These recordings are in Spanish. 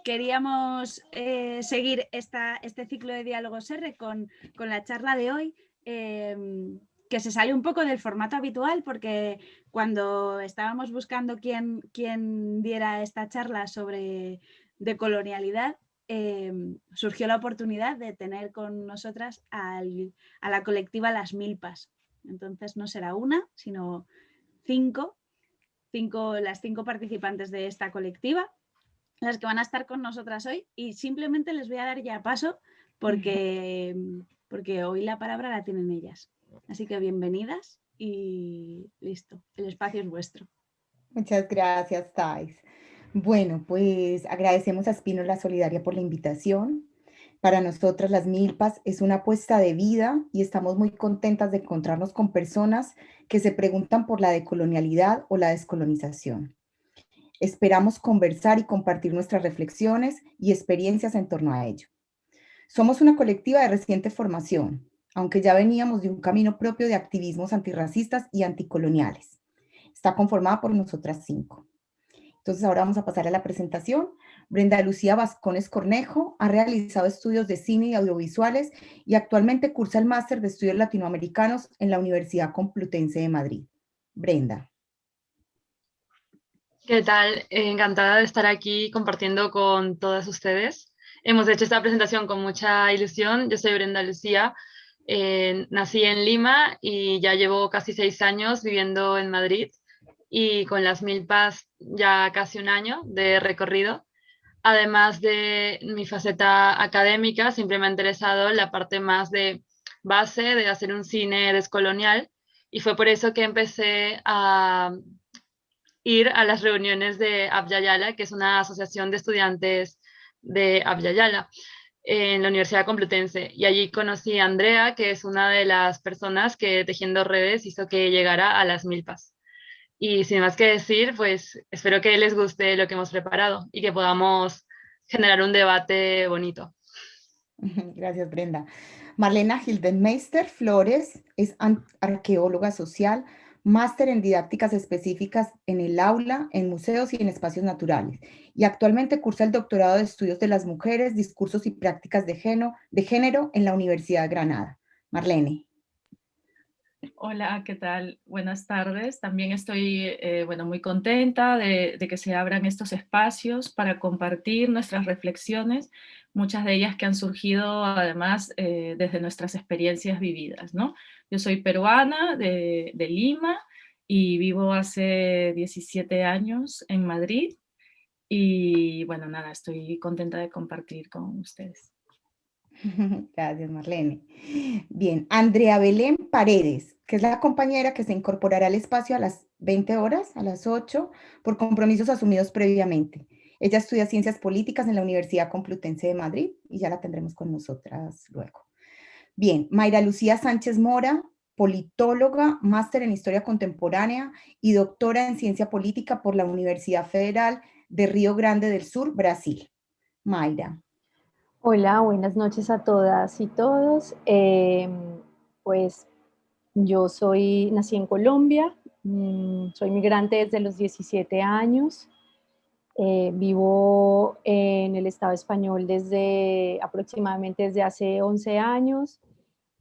queríamos seguir este ciclo de Diálogos R con la charla de hoy, que se sale un poco del formato habitual, porque cuando estábamos buscando quién diera esta charla sobre decolonialidad, surgió la oportunidad de tener con nosotras a la colectiva Las Milpas. Entonces no será una, sino las cinco participantes de esta colectiva, las que van a estar con nosotras hoy, y simplemente les voy a dar ya paso porque hoy la palabra la tienen ellas. Así que bienvenidas y listo, el espacio es vuestro. Muchas gracias, Thais. Bueno, pues agradecemos a Espínola Solidaria por la invitación. Para nosotras las Milpas es una apuesta de vida y estamos muy contentas de encontrarnos con personas que se preguntan por la decolonialidad o la descolonización. Esperamos conversar y compartir nuestras reflexiones y experiencias en torno a ello. Somos una colectiva de reciente formación, aunque ya veníamos de un camino propio de activismos antirracistas y anticoloniales. Está conformada por nosotras 5. Entonces ahora vamos a pasar a la presentación. Brenda Lucía Vascones Cornejo ha realizado estudios de cine y audiovisuales y actualmente cursa el máster de estudios latinoamericanos en la Universidad Complutense de Madrid. Brenda. ¿Qué tal? Encantada de estar aquí compartiendo con todas ustedes. Hemos hecho esta presentación con mucha ilusión. Yo soy Brenda Lucía, nací en Lima y ya llevo casi 6 años viviendo en Madrid, y con las Milpas ya casi un año de recorrido. Además de mi faceta académica, siempre me ha interesado la parte más de base de hacer un cine descolonial, y fue por eso que empecé a ir a las reuniones de Abya Yala, que es una asociación de estudiantes de Abya Yala en la Universidad Complutense. Y allí conocí a Andrea, que es una de las personas que, tejiendo redes, hizo que llegara a las Milpas. Y sin más que decir, pues espero que les guste lo que hemos preparado y que podamos generar un debate bonito. Gracias, Brenda. Marlena Hildenmeister Flores es arqueóloga social, máster en didácticas específicas en el aula, en museos y en espacios naturales. Y actualmente cursa el doctorado de estudios de las mujeres, discursos y prácticas de género en la Universidad de Granada. Marlene. Hola, ¿qué tal? Buenas tardes. También estoy muy contenta de que se abran estos espacios para compartir nuestras reflexiones, muchas de ellas que han surgido además desde nuestras experiencias vividas, ¿no? Yo soy peruana de Lima y vivo hace 17 años en Madrid y bueno, nada, estoy contenta de compartir con ustedes. Gracias, Marlene. Bien, Andrea Belén Paredes, que es la compañera que se incorporará al espacio a las 20 horas, a las 8, por compromisos asumidos previamente. Ella estudia Ciencias Políticas en la Universidad Complutense de Madrid y ya la tendremos con nosotras luego. Bien, Mayra Lucía Sánchez Mora, politóloga, máster en Historia Contemporánea y doctora en Ciencia Política por la Universidad Federal de Río Grande del Sur, Brasil. Mayra. Hola, buenas noches a todas y todos. Pues yo nací en Colombia, soy migrante desde los 17 años, vivo en el Estado español aproximadamente desde hace 11 años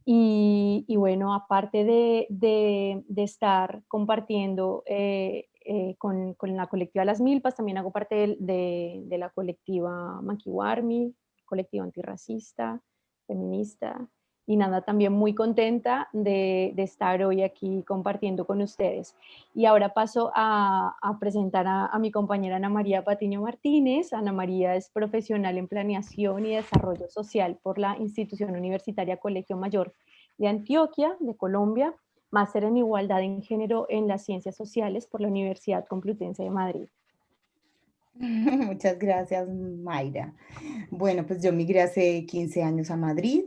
y bueno, aparte de estar compartiendo con la colectiva Las Milpas, también hago parte de la colectiva Maquiwarmi, colectivo antirracista, feminista, y nada, también muy contenta de estar hoy aquí compartiendo con ustedes. Y ahora paso a presentar a mi compañera Ana María Patiño Martínez. Ana María es profesional en Planeación y Desarrollo Social por la Institución Universitaria Colegio Mayor de Antioquia, de Colombia, máster en Igualdad en Género en las Ciencias Sociales por la Universidad Complutense de Madrid. Muchas gracias, Mayra. Bueno, pues yo migré hace 15 años a Madrid.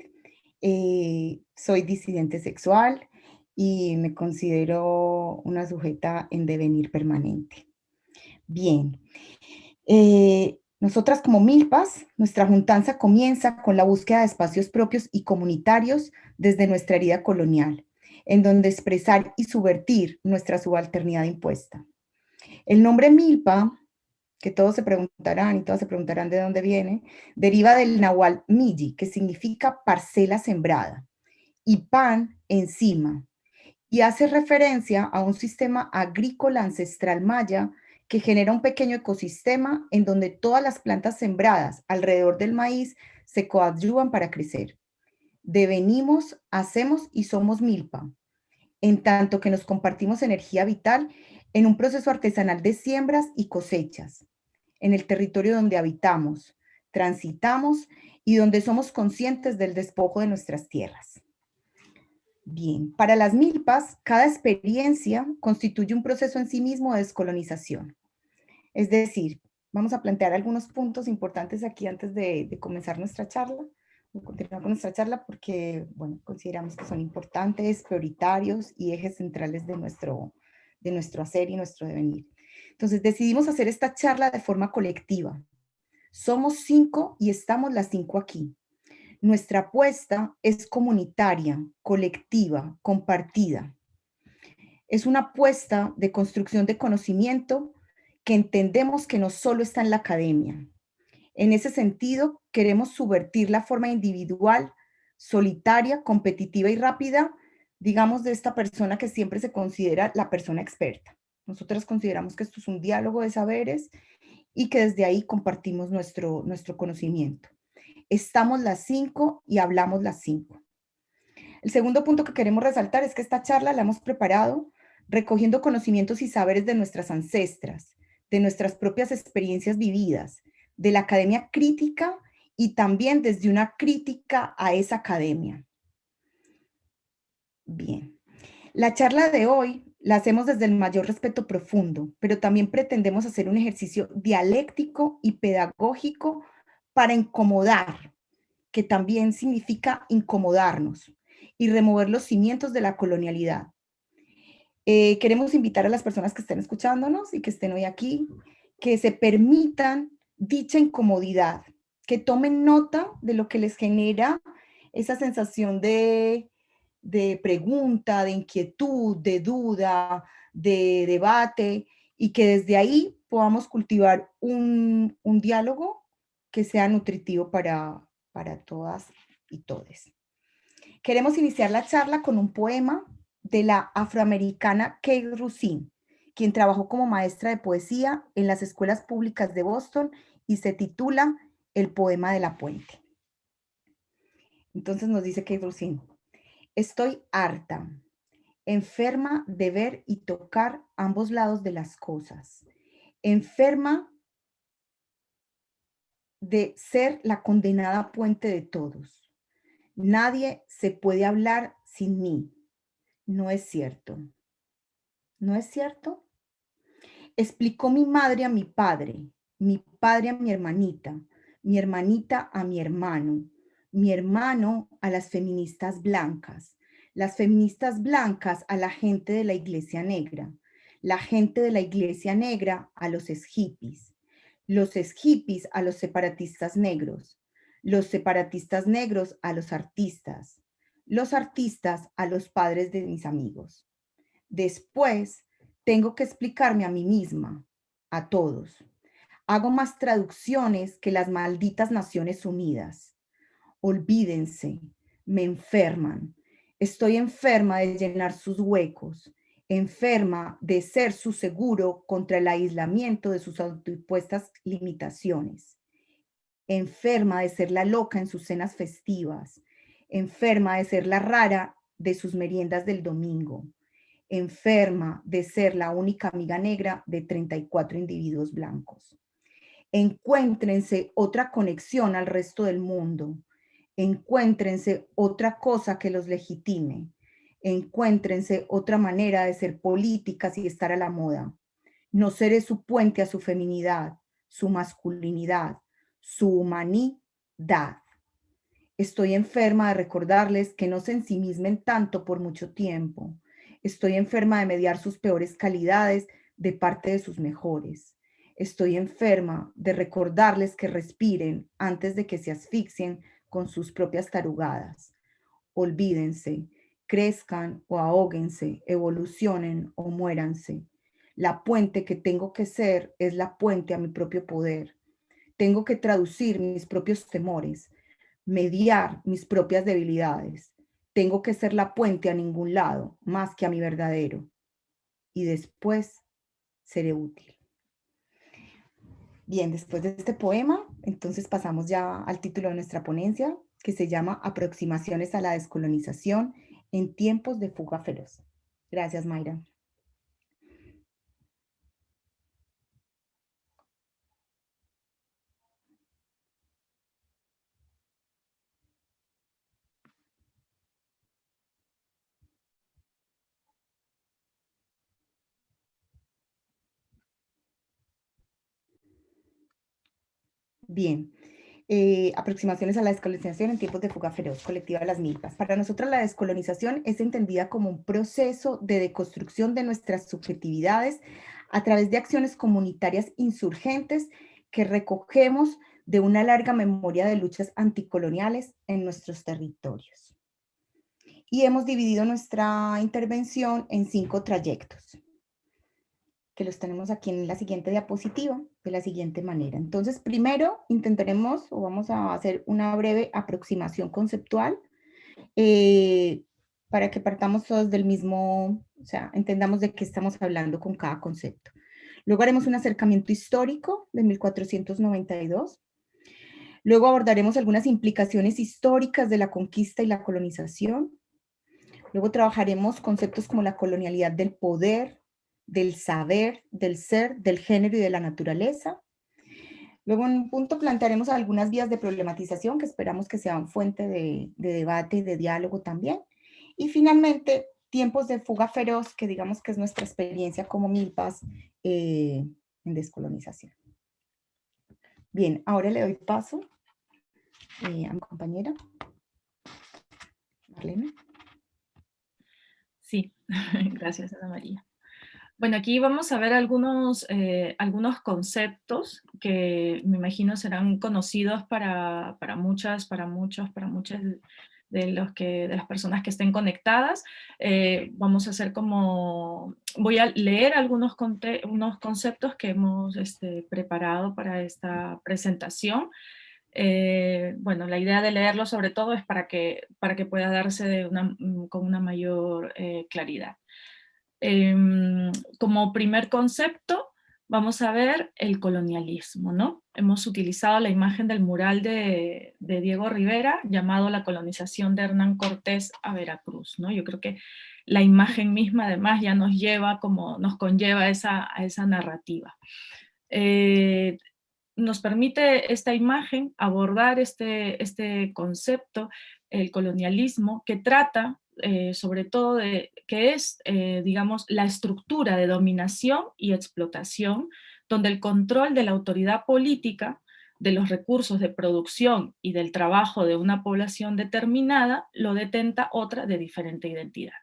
Soy disidente sexual y me considero una sujeta en devenir permanente. Bien. Nosotras como Milpas, nuestra juntanza comienza con la búsqueda de espacios propios y comunitarios desde nuestra herida colonial, en donde expresar y subvertir nuestra subalternidad impuesta. El nombre Milpa que todos se preguntarán y todas se preguntarán de dónde viene, deriva del náhuatl milli, que significa parcela sembrada, y pan encima, y hace referencia a un sistema agrícola ancestral maya que genera un pequeño ecosistema en donde todas las plantas sembradas alrededor del maíz se coadyuvan para crecer. Devenimos, hacemos y somos milpa, en tanto que nos compartimos energía vital en un proceso artesanal de siembras y cosechas, en el territorio donde habitamos, transitamos y donde somos conscientes del despojo de nuestras tierras. Bien, para las milpas, cada experiencia constituye un proceso en sí mismo de descolonización. Es decir, vamos a plantear algunos puntos importantes aquí antes de comenzar nuestra charla, o continuar con nuestra charla, porque, bueno, consideramos que son importantes, prioritarios y ejes centrales de nuestro hacer y nuestro devenir. Entonces, decidimos hacer esta charla de forma colectiva. Somos 5 y estamos las 5 aquí. Nuestra apuesta es comunitaria, colectiva, compartida. Es una apuesta de construcción de conocimiento que entendemos que no solo está en la academia. En ese sentido, queremos subvertir la forma individual, solitaria, competitiva y rápida, digamos, de esta persona que siempre se considera la persona experta. Nosotras consideramos que esto es un diálogo de saberes y que desde ahí compartimos nuestro conocimiento. Estamos las 5 y hablamos las 5. El segundo punto que queremos resaltar es que esta charla la hemos preparado recogiendo conocimientos y saberes de nuestras ancestras, de nuestras propias experiencias vividas, de la academia crítica y también desde una crítica a esa academia. Bien, la charla de hoy la hacemos desde el mayor respeto profundo, pero también pretendemos hacer un ejercicio dialéctico y pedagógico para incomodar, que también significa incomodarnos y remover los cimientos de la colonialidad. Queremos invitar a las personas que estén escuchándonos y que estén hoy aquí, que se permitan dicha incomodidad, que tomen nota de lo que les genera esa sensación de pregunta, de inquietud, de duda, de debate, y que desde ahí podamos cultivar un diálogo que sea nutritivo para todas y todes. Queremos iniciar la charla con un poema de la afroamericana Kate Russin, quien trabajó como maestra de poesía en las escuelas públicas de Boston y se titula El poema de la puente. Entonces nos dice Kate Russin: estoy harta, enferma de ver y tocar ambos lados de las cosas, enferma de ser la condenada puente de todos. Nadie se puede hablar sin mí. No es cierto. ¿No es cierto? Explicó mi madre a mi padre a mi hermanita a mi hermano a las feministas blancas a la gente de la iglesia negra, la gente de la iglesia negra a los hippies, los hippies a los separatistas negros, los separatistas negros a los artistas a los padres de mis amigos. Después, tengo que explicarme a mí misma, a todos. Hago más traducciones que las malditas Naciones Unidas. Olvídense, me enferman. Estoy enferma de llenar sus huecos, enferma de ser su seguro contra el aislamiento de sus autoimpuestas limitaciones, enferma de ser la loca en sus cenas festivas, enferma de ser la rara de sus meriendas del domingo, enferma de ser la única amiga negra de 34 individuos blancos. Encuéntrense otra conexión al resto del mundo. Encuéntrense otra cosa que los legitime. Encuéntrense otra manera de ser políticas y estar a la moda. No seré su puente a su feminidad, su masculinidad, su humanidad. Estoy enferma de recordarles que no se ensimismen tanto por mucho tiempo. Estoy enferma de mediar sus peores calidades de parte de sus mejores. Estoy enferma de recordarles que respiren antes de que se asfixien con sus propias tarugadas. Olvídense, crezcan o ahóguense, evolucionen o muéranse. La puente que tengo que ser es la puente a mi propio poder. Tengo que traducir mis propios temores, mediar mis propias debilidades. Tengo que ser la puente a ningún lado, más que a mi verdadero. Y después seré útil. Bien, después de este poema, entonces pasamos ya al título de nuestra ponencia, que se llama Aproximaciones a la descolonización en tiempos de fuga feroz. Gracias, Mayra. Bien, aproximaciones a la descolonización en tiempos de fuga feroz, colectiva de las milpas. Para nosotros la descolonización es entendida como un proceso de deconstrucción de nuestras subjetividades a través de acciones comunitarias insurgentes que recogemos de una larga memoria de luchas anticoloniales en nuestros territorios. Y hemos dividido nuestra intervención en 5 trayectos, que los tenemos aquí en la siguiente diapositiva, de la siguiente manera. Entonces, primero intentaremos, o vamos a hacer una breve aproximación conceptual, para que partamos todos del mismo, o sea, entendamos de qué estamos hablando con cada concepto. Luego haremos un acercamiento histórico de 1492. Luego abordaremos algunas implicaciones históricas de la conquista y la colonización. Luego trabajaremos conceptos como la colonialidad del poder, del saber, del ser, del género y de la naturaleza. Luego en un punto plantearemos algunas vías de problematización que esperamos que sean fuente de debate y de diálogo también. Y finalmente, tiempos de fuga feroz, que digamos que es nuestra experiencia como milpas en descolonización. Bien, ahora le doy paso a mi compañera, Marlene. Sí, gracias, Ana María. Bueno, aquí vamos a ver algunos conceptos que me imagino serán conocidos para muchas de las personas que estén conectadas. Vamos a hacer voy a leer unos conceptos que hemos preparado para esta presentación. Bueno, la idea de leerlo sobre todo es para que pueda darse con una mayor claridad. Como primer concepto, vamos a ver el colonialismo, ¿no? Hemos utilizado la imagen del mural de Diego Rivera, llamado La colonización de Hernán Cortés a Veracruz, ¿no? Yo creo que la imagen misma, además, ya nos conlleva a esa narrativa. Nos permite esta imagen abordar este concepto, el colonialismo, que trata sobre todo de que es, digamos, la estructura de dominación y explotación, donde el control de la autoridad política, de los recursos de producción y del trabajo de una población determinada, lo detenta otra de diferente identidad,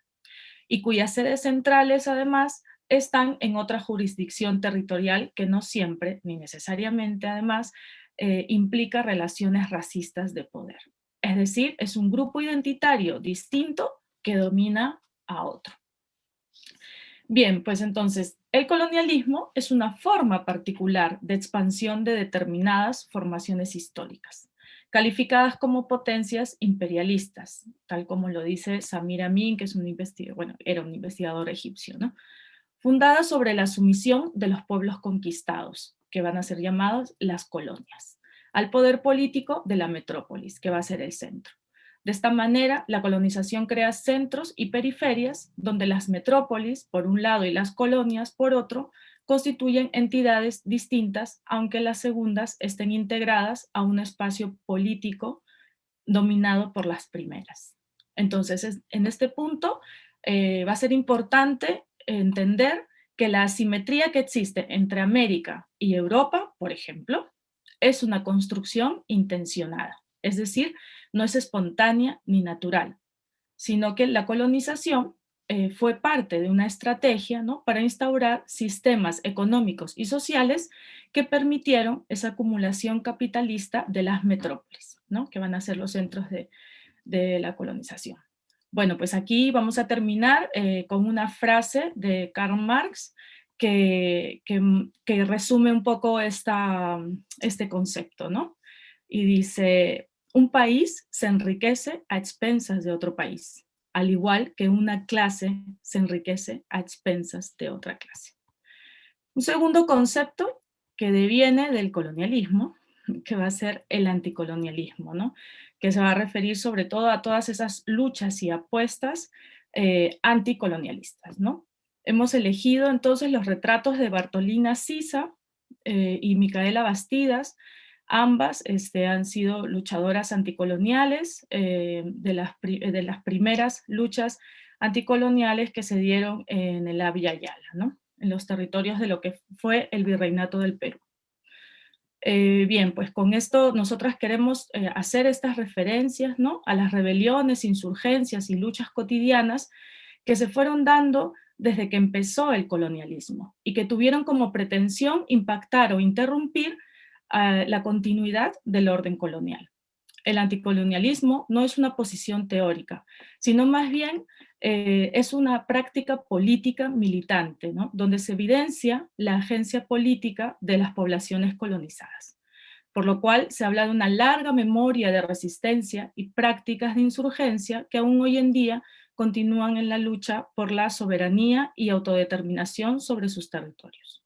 y cuyas sedes centrales, además, están en otra jurisdicción territorial que no siempre, ni necesariamente, además, implica relaciones racistas de poder. Es decir, es un grupo identitario distinto que domina a otro. Bien, pues entonces, el colonialismo es una forma particular de expansión de determinadas formaciones históricas, calificadas como potencias imperialistas, tal como lo dice Samir Amin, que es era un investigador egipcio, ¿no? Fundada sobre la sumisión de los pueblos conquistados, que van a ser llamados las colonias, al poder político de la metrópolis, que va a ser el centro. De esta manera, la colonización crea centros y periferias donde las metrópolis, por un lado, y las colonias, por otro, constituyen entidades distintas, aunque las segundas estén integradas a un espacio político dominado por las primeras. Entonces, en este punto va a ser importante entender que la asimetría que existe entre América y Europa, por ejemplo, es una construcción intencionada. Es decir, no es espontánea ni natural, sino que la colonización fue parte de una estrategia, ¿no?, para instaurar sistemas económicos y sociales que permitieron esa acumulación capitalista de las metrópolis, ¿no?, que van a ser los centros de la colonización. Bueno, pues aquí vamos a terminar con una frase de Karl Marx que resume un poco este concepto, ¿no? Y dice, un país se enriquece a expensas de otro país, al igual que una clase se enriquece a expensas de otra clase. Un segundo concepto que deviene del colonialismo, que va a ser el anticolonialismo, ¿no? Que se va a referir sobre todo a todas esas luchas y apuestas anticolonialistas, ¿no? Hemos elegido entonces los retratos de Bartolina Sisa y Micaela Bastidas. Ambas han sido luchadoras anticoloniales de las primeras luchas anticoloniales que se dieron en el Abya Yala, ¿no? En los territorios de lo que fue el Virreinato del Perú. Bien, pues con esto nosotras queremos hacer estas referencias, ¿no?, a las rebeliones, insurgencias y luchas cotidianas que se fueron dando desde que empezó el colonialismo y que tuvieron como pretensión impactar o interrumpir la continuidad del orden colonial. El anticolonialismo no es una posición teórica, sino más bien es una práctica política militante, ¿no?, donde se evidencia la agencia política de las poblaciones colonizadas. Por lo cual se habla de una larga memoria de resistencia y prácticas de insurgencia que aún hoy en día continúan en la lucha por la soberanía y autodeterminación sobre sus territorios.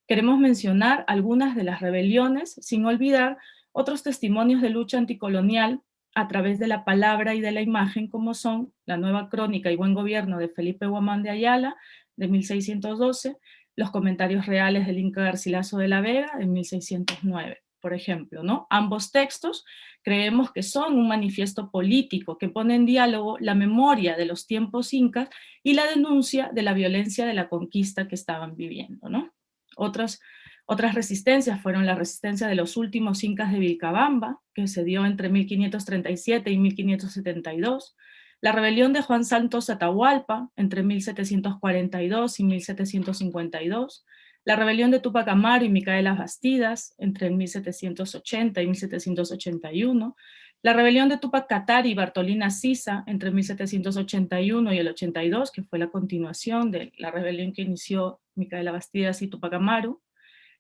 Queremos mencionar algunas de las rebeliones, sin olvidar otros testimonios de lucha anticolonial a través de la palabra y de la imagen, como son la Nueva Crónica y Buen Gobierno de Felipe Guamán de Ayala, de 1612, los Comentarios Reales del Inca Garcilaso de la Vega, de 1609. Por ejemplo, ¿no? Ambos textos creemos que son un manifiesto político que pone en diálogo la memoria de los tiempos incas y la denuncia de la violencia de la conquista que estaban viviendo, ¿no? Otras resistencias fueron la resistencia de los últimos incas de Vilcabamba, que se dio entre 1537 y 1572, la rebelión de Juan Santos Atahualpa, entre 1742 y 1752, la rebelión de Túpac Amaru y Micaela Bastidas, entre 1780 y 1781, la rebelión de Túpac Katari y Bartolina Sisa, entre 1781 y el 82, que fue la continuación de la rebelión que inició Micaela Bastidas y Túpac Amaru,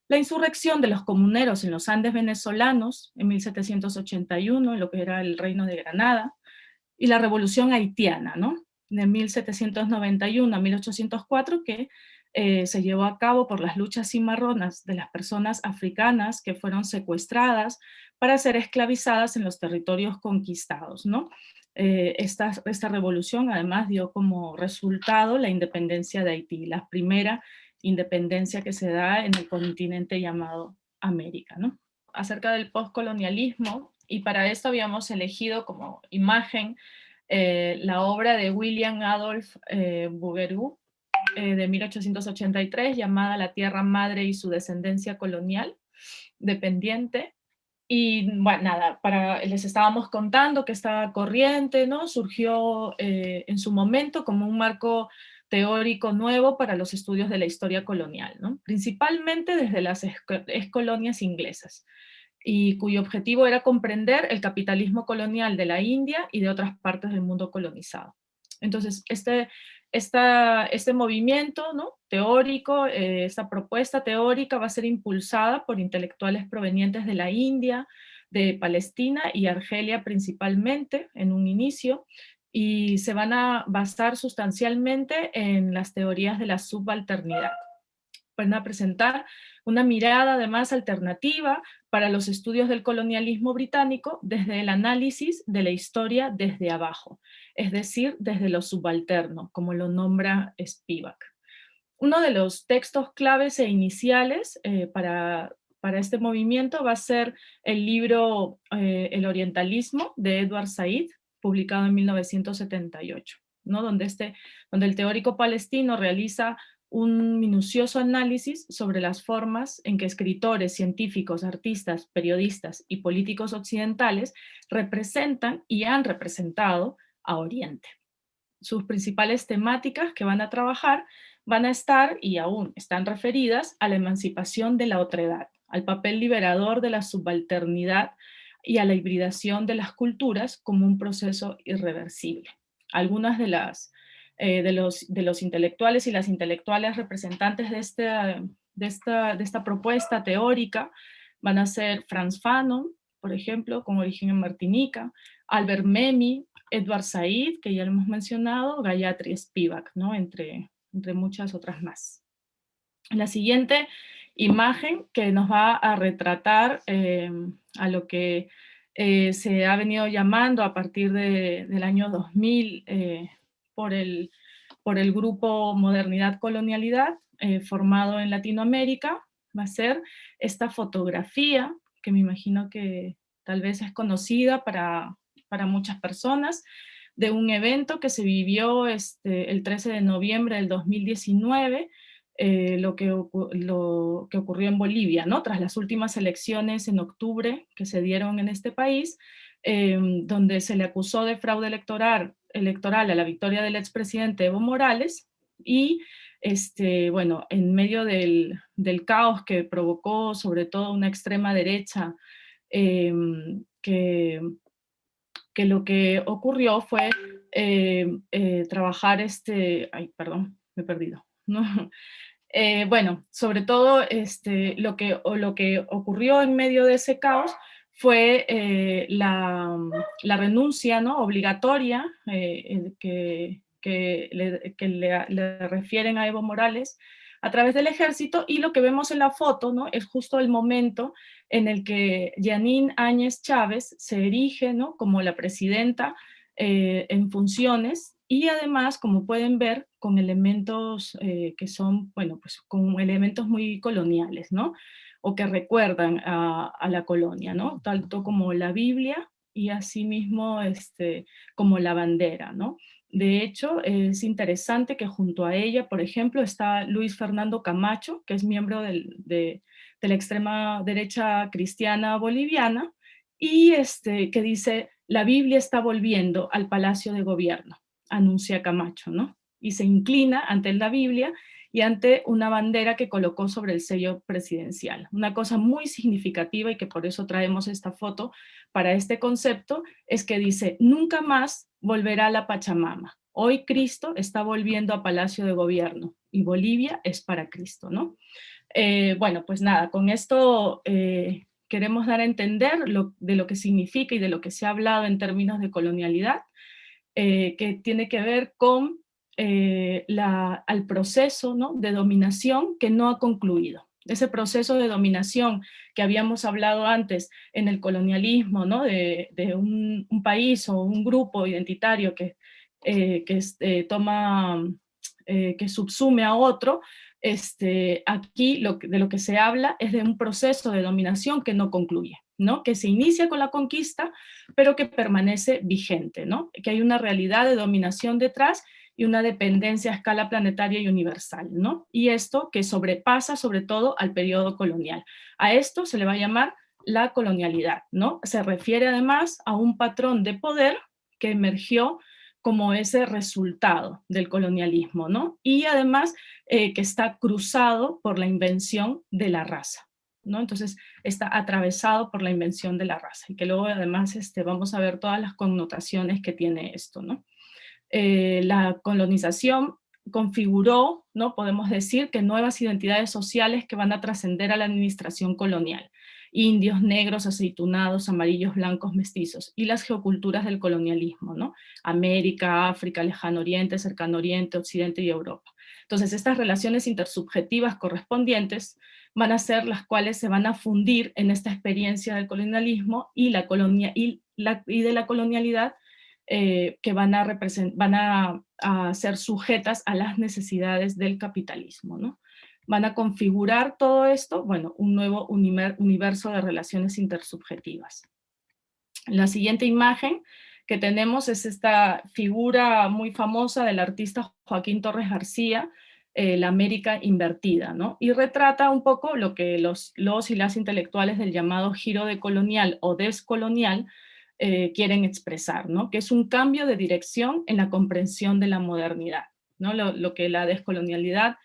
la insurrección de los comuneros en los Andes venezolanos, en 1781, en lo que era el Reino de Granada, y la revolución haitiana, ¿no?, de 1791 a 1804, que se llevó a cabo por las luchas cimarronas de las personas africanas que fueron secuestradas para ser esclavizadas en los territorios conquistados, ¿no? Esta revolución además dio como resultado la independencia de Haití, la primera independencia que se da en el continente llamado América, ¿no? Acerca del postcolonialismo, y para esto habíamos elegido como imagen la obra de William Adolph Bouguereau, de 1883, llamada La Tierra Madre y su descendencia colonial dependiente. Y bueno, nada, les estábamos contando que esta corriente, ¿no?, surgió en su momento como un marco teórico nuevo para los estudios de la historia colonial, ¿no?, principalmente desde las excolonias inglesas, y cuyo objetivo era comprender el capitalismo colonial de la India y de otras partes del mundo colonizado. Entonces, este movimiento, ¿no?, teórico, esta propuesta teórica va a ser impulsada por intelectuales provenientes de la India, de Palestina y Argelia principalmente en un inicio, y se van a basar sustancialmente en las teorías de la subalternidad. Van a presentar una mirada además alternativa para los estudios del colonialismo británico desde el análisis de la historia desde abajo, es decir, desde lo subalterno, como lo nombra Spivak. Uno de los textos claves e iniciales para este movimiento va a ser el libro El Orientalismo de Edward Said, publicado en 1978, ¿no?, donde el teórico palestino realiza un minucioso análisis sobre las formas en que escritores, científicos, artistas, periodistas y políticos occidentales representan y han representado a Oriente. Sus principales temáticas que van a trabajar van a estar, y aún están referidas, a la emancipación de la otredad, al papel liberador de la subalternidad y a la hibridación de las culturas como un proceso irreversible. Algunas de las de los intelectuales y las intelectuales representantes de esta propuesta teórica van a ser Frantz Fanon, por ejemplo, con origen en Martinica, Albert Memmi, Edward Said, que ya lo hemos mencionado, Gayatri Spivak, ¿no? entre muchas otras más. La siguiente imagen que nos va a retratar a lo que se ha venido llamando a partir del año 2000 por el grupo Modernidad Colonialidad, formado en Latinoamérica, va a ser esta fotografía, que me imagino que tal vez es conocida para muchas personas, de un evento que se vivió el 13 de noviembre del 2019, lo que ocurrió en Bolivia, ¿no? Tras las últimas elecciones en octubre que se dieron en este país, donde se le acusó de fraude electoral a la victoria del expresidente Evo Morales, y bueno, en medio del caos que provocó sobre todo una extrema derecha, que lo que ocurrió fue trabajar ay, perdón, me he perdido, ¿no? Bueno, sobre todo lo que ocurrió en medio de ese caos fue la renuncia, ¿no? obligatoria que le refieren a Evo Morales a través del ejército, y lo que vemos en la foto, ¿no? es justo el momento en el que Jeanine Áñez Chávez se erige, ¿no? como la presidenta en funciones, y además, como pueden ver, con elementos que son, bueno, pues con elementos muy coloniales, ¿no? O que recuerdan a la colonia, ¿no? Tanto como la Biblia y asimismo como la bandera, ¿no? De hecho, es interesante que junto a ella, por ejemplo, está Luis Fernando Camacho, que es miembro de la extrema derecha cristiana boliviana, y que dice: la Biblia está volviendo al Palacio de Gobierno, anuncia Camacho, ¿no? Y se inclina ante la Biblia y ante una bandera que colocó sobre el sello presidencial. Una cosa muy significativa, y que por eso traemos esta foto para este concepto, es que dice: nunca más volverá la Pachamama. Hoy Cristo está volviendo a Palacio de Gobierno y Bolivia es para Cristo, ¿no? Bueno, pues nada, con esto queremos dar a entender de lo que significa y de lo que se ha hablado en términos de colonialidad, que tiene que ver con al proceso, ¿no? de dominación que no ha concluido. Ese proceso de dominación que habíamos hablado antes en el colonialismo, ¿no? de un país o un grupo identitario que subsume a otro. Aquí de lo que se habla es de un proceso de dominación que no concluye, ¿no? que se inicia con la conquista, pero que permanece vigente, ¿no? que hay una realidad de dominación detrás y una dependencia a escala planetaria y universal, ¿no? Y esto que sobrepasa sobre todo al periodo colonial. A esto se le va a llamar la colonialidad, ¿no? Se refiere además a un patrón de poder que emergió como ese resultado del colonialismo, ¿no? Y además que está cruzado por la invención de la raza, ¿no? Entonces está atravesado por la invención de la raza, y que luego además vamos a ver todas las connotaciones que tiene esto, ¿no? La colonización configuró, ¿no? podemos decir, que nuevas identidades sociales que van a trascender a la administración colonial: indios, negros, aceitunados, amarillos, blancos, mestizos, y las geoculturas del colonialismo, ¿no? América, África, Lejano Oriente, Cercano Oriente, Occidente y Europa. Entonces estas relaciones intersubjetivas correspondientes van a ser las cuales se van a fundir en esta experiencia del colonialismo y de la colonialidad, que van a ser sujetas a las necesidades del capitalismo, ¿no? Van a configurar todo esto, bueno, un nuevo universo de relaciones intersubjetivas. La siguiente imagen que tenemos es esta figura muy famosa del artista Joaquín Torres García, la América invertida, ¿no? Y retrata un poco lo que los y las intelectuales del llamado giro decolonial o descolonial quieren expresar, ¿no? Que es un cambio de dirección en la comprensión de la modernidad, ¿no? Lo que la descolonialidad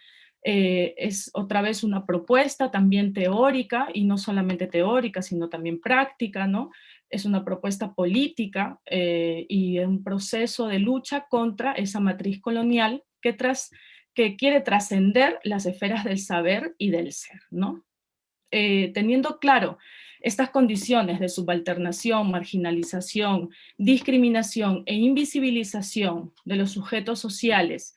es otra vez una propuesta también teórica, y no solamente teórica, sino también práctica, ¿no? es una propuesta política y un proceso de lucha contra esa matriz colonial que quiere trascender las esferas del saber y del ser, ¿no? Teniendo claro estas condiciones de subalternación, marginalización, discriminación e invisibilización de los sujetos sociales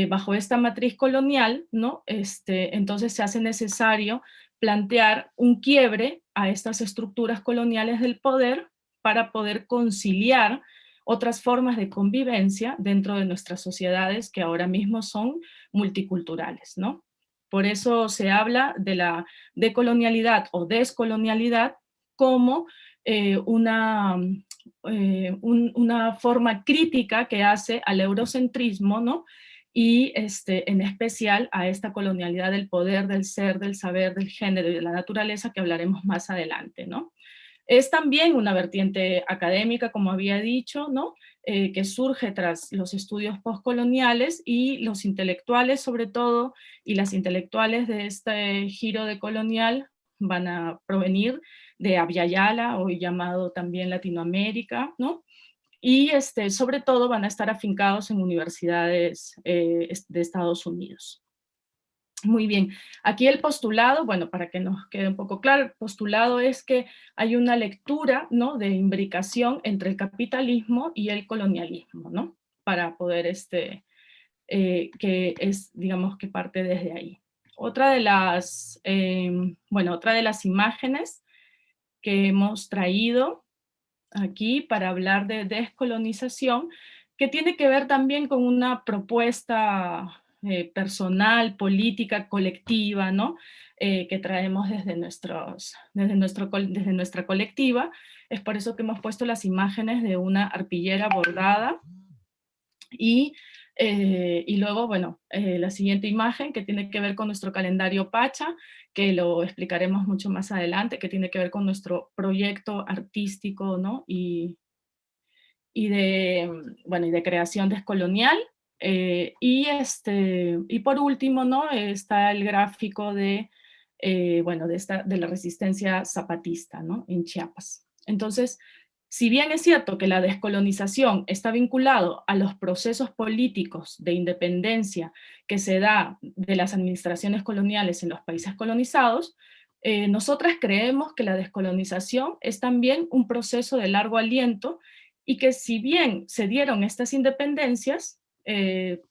bajo esta matriz colonial, ¿no? Entonces se hace necesario plantear un quiebre a estas estructuras coloniales del poder para poder conciliar otras formas de convivencia dentro de nuestras sociedades que ahora mismo son multiculturales, ¿no? Por eso se habla de la decolonialidad o descolonialidad como una forma crítica que hace al eurocentrismo, ¿no? Y en especial a esta colonialidad del poder, del ser, del saber, del género y de la naturaleza que hablaremos más adelante, ¿no? Es también una vertiente académica, como había dicho, ¿no? Que surge tras los estudios postcoloniales, y los intelectuales sobre todo, y las intelectuales de este giro decolonial van a provenir de Abya Yala, hoy llamado también Latinoamérica, ¿no? Y sobre todo van a estar afincados en universidades de Estados Unidos. Muy bien, aquí el postulado, bueno, para que nos quede un poco claro, el postulado es que hay una lectura, ¿no?, de imbricación entre el capitalismo y el colonialismo, ¿no?, para poder, que es, digamos, que parte desde ahí. Otra de las imágenes que hemos traído aquí para hablar de descolonización, que tiene que ver también con una propuesta personal, política, colectiva, ¿no? Que traemos desde nuestra colectiva. Es por eso que hemos puesto las imágenes de una arpillera bordada y luego, bueno, la siguiente imagen que tiene que ver con nuestro calendario Pacha, que lo explicaremos mucho más adelante, que tiene que ver con nuestro proyecto artístico, ¿no? y de creación descolonial. Y por último, ¿no?, está el gráfico de la resistencia zapatista, ¿no?, en Chiapas. Entonces, si bien es cierto que la descolonización está vinculado a los procesos políticos de independencia que se da de las administraciones coloniales en los países colonizados, nosotras creemos que la descolonización es también un proceso de largo aliento, y que si bien se dieron estas independencias,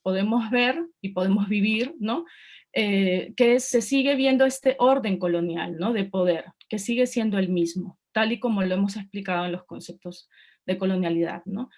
podemos ver y podemos vivir, ¿no?, que se sigue viendo este orden colonial, ¿no?, de poder, que sigue siendo el mismo, tal y como lo hemos explicado en los conceptos de colonialidad, ¿no?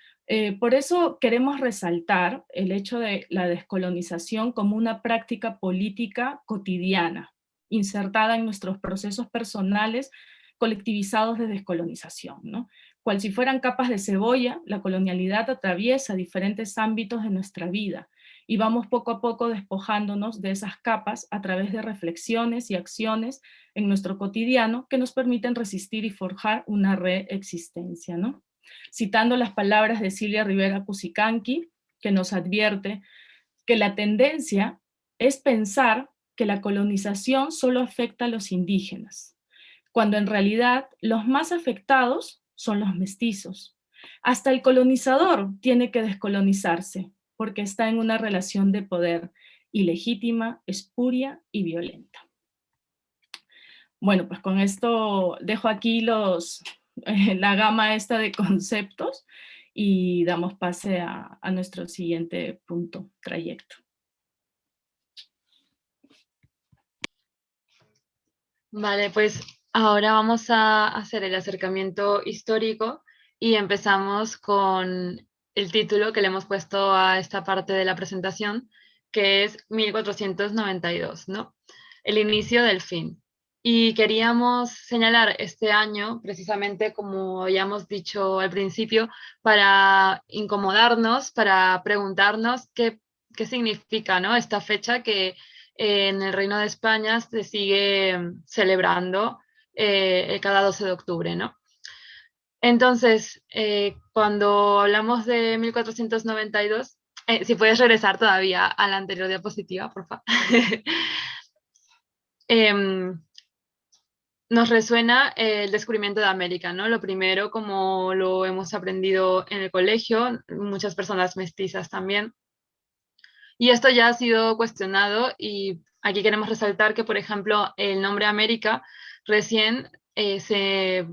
Por eso queremos resaltar el hecho de la descolonización como una práctica política cotidiana, insertada en nuestros procesos personales colectivizados de descolonización, ¿no? Cual si fueran capas de cebolla, la colonialidad atraviesa diferentes ámbitos de nuestra vida, y vamos poco a poco despojándonos de esas capas a través de reflexiones y acciones en nuestro cotidiano que nos permiten resistir y forjar una reexistencia, ¿no? Citando las palabras de Silvia Rivera Cusicanqui, que nos advierte que la tendencia es pensar que la colonización solo afecta a los indígenas, cuando en realidad los más afectados son los mestizos. Hasta el colonizador tiene que descolonizarse, porque está en una relación de poder ilegítima, espuria y violenta. Bueno, pues con esto dejo aquí la gama esta de conceptos y damos pase a nuestro siguiente punto, trayecto. Vale, pues ahora vamos a hacer el acercamiento histórico y empezamos con el título que le hemos puesto a esta parte de la presentación, que es 1492, ¿no? El inicio del fin. Y queríamos señalar este año, precisamente como ya hemos dicho al principio, para incomodarnos, para preguntarnos qué significa, ¿no?, esta fecha que en el Reino de España se sigue celebrando cada 12 de octubre, ¿no? Entonces, cuando hablamos de 1492, si puedes regresar todavía a la anterior diapositiva, por favor. nos resuena el descubrimiento de América, ¿no? Lo primero, como lo hemos aprendido en el colegio, muchas personas mestizas también. Y esto ya ha sido cuestionado y aquí queremos resaltar que, por ejemplo, el nombre América recién se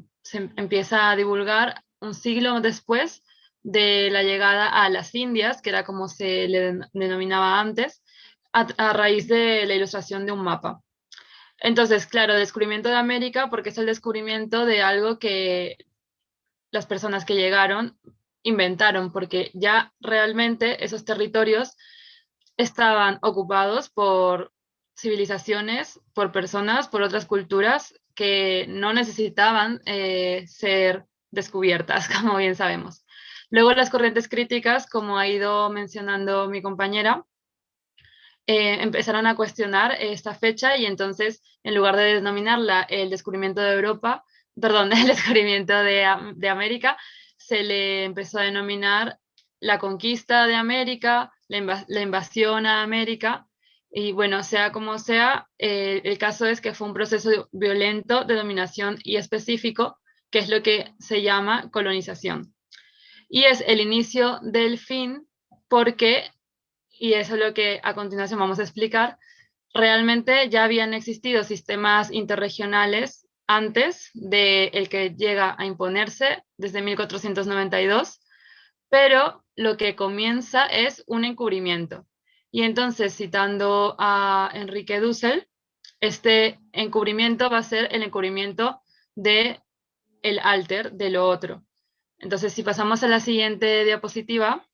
empieza a divulgar un siglo después de la llegada a las Indias, que era como se le denominaba antes, a raíz de la ilustración de un mapa. Entonces, claro, descubrimiento de América porque es el descubrimiento de algo que las personas que llegaron inventaron, porque ya realmente esos territorios estaban ocupados por civilizaciones, por personas, por otras culturas que no necesitaban ser descubiertas, como bien sabemos. Luego las corrientes críticas, como ha ido mencionando mi compañera, empezaron a cuestionar esta fecha y entonces, en lugar de denominarla el descubrimiento de Europa, perdón, el descubrimiento de América, se le empezó a denominar la conquista de América, la invasión a América. Y bueno, sea como sea, el caso es que fue un proceso violento de dominación y específico, que es lo que se llama colonización. Y es el inicio del fin porque, y eso es lo que a continuación vamos a explicar, realmente ya habían existido sistemas interregionales antes del que llega a imponerse desde 1492, pero lo que comienza es un encubrimiento. Y entonces, citando a Enrique Dussel, este encubrimiento va a ser el encubrimiento de el alter, de lo otro. Entonces, si pasamos a la siguiente diapositiva,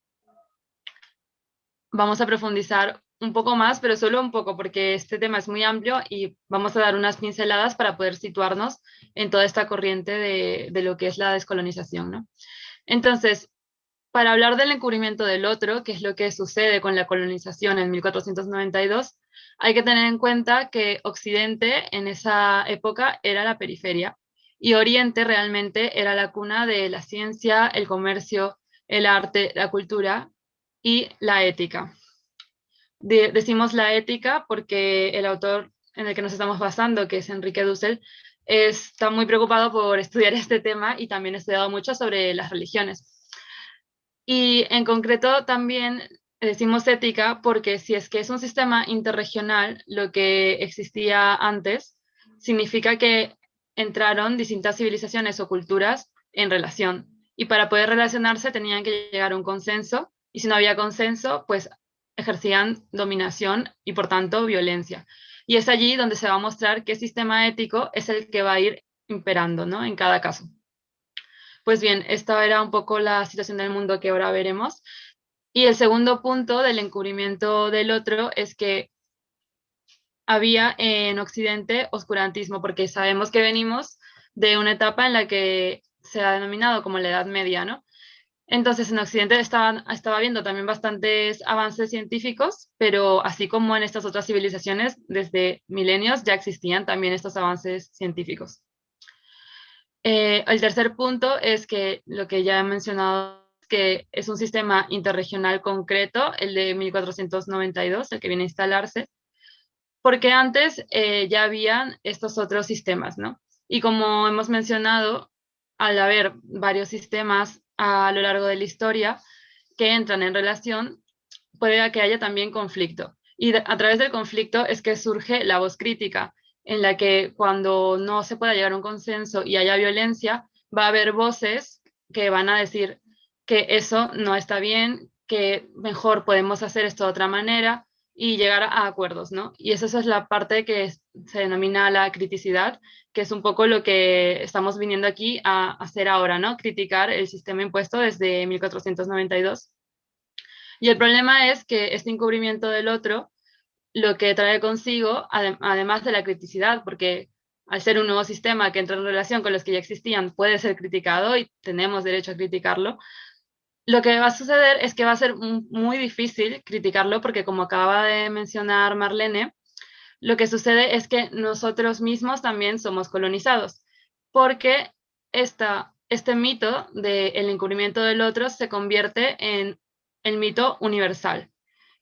vamos a profundizar un poco más, pero solo un poco, porque este tema es muy amplio y vamos a dar unas pinceladas para poder situarnos en toda esta corriente de lo que es la descolonización, ¿no? Entonces, para hablar del encubrimiento del otro, que es lo que sucede con la colonización en 1492, hay que tener en cuenta que Occidente en esa época era la periferia y Oriente realmente era la cuna de la ciencia, el comercio, el arte, la cultura y la ética. Decimos la ética porque el autor en el que nos estamos basando, que es Enrique Dussel, está muy preocupado por estudiar este tema y también ha estudiado mucho sobre las religiones. Y en concreto también decimos ética porque si es que es un sistema interregional, lo que existía antes, significa que entraron distintas civilizaciones o culturas en relación. Y para poder relacionarse tenían que llegar a un consenso, y si no había consenso, pues ejercían dominación y por tanto violencia. Y es allí donde se va a mostrar qué sistema ético es el que va a ir imperando, ¿no? En cada caso. Pues bien, esta era un poco la situación del mundo que ahora veremos. Y el segundo punto del encubrimiento del otro es que había en Occidente oscurantismo, porque sabemos que venimos de una etapa en la que se ha denominado como la Edad Media, ¿no? Entonces, en Occidente estaba habiendo también bastantes avances científicos, pero así como en estas otras civilizaciones, desde milenios ya existían también estos avances científicos. El tercer punto es que lo que ya he mencionado, que es un sistema interregional concreto, el de 1492, el que viene a instalarse, porque antes ya habían estos otros sistemas, ¿no? Y como hemos mencionado, al haber varios sistemas a lo largo de la historia que entran en relación, puede que haya también conflicto. Y a través del conflicto es que surge la voz crítica, en la que cuando no se pueda llegar a un consenso y haya violencia, va a haber voces que van a decir que eso no está bien, que mejor podemos hacer esto de otra manera y llegar a acuerdos, ¿no? Y esa es la parte que se denomina la criticidad, que es un poco lo que estamos viniendo aquí a hacer ahora, ¿no? Criticar el sistema impuesto desde 1492. Y el problema es que este encubrimiento del otro lo que trae consigo, además de la criticidad, porque al ser un nuevo sistema que entra en relación con los que ya existían, puede ser criticado y tenemos derecho a criticarlo, lo que va a suceder es que va a ser muy difícil criticarlo porque, como acaba de mencionar Marlene, lo que sucede es que nosotros mismos también somos colonizados, porque este mito del encubrimiento del otro se convierte en el mito universal.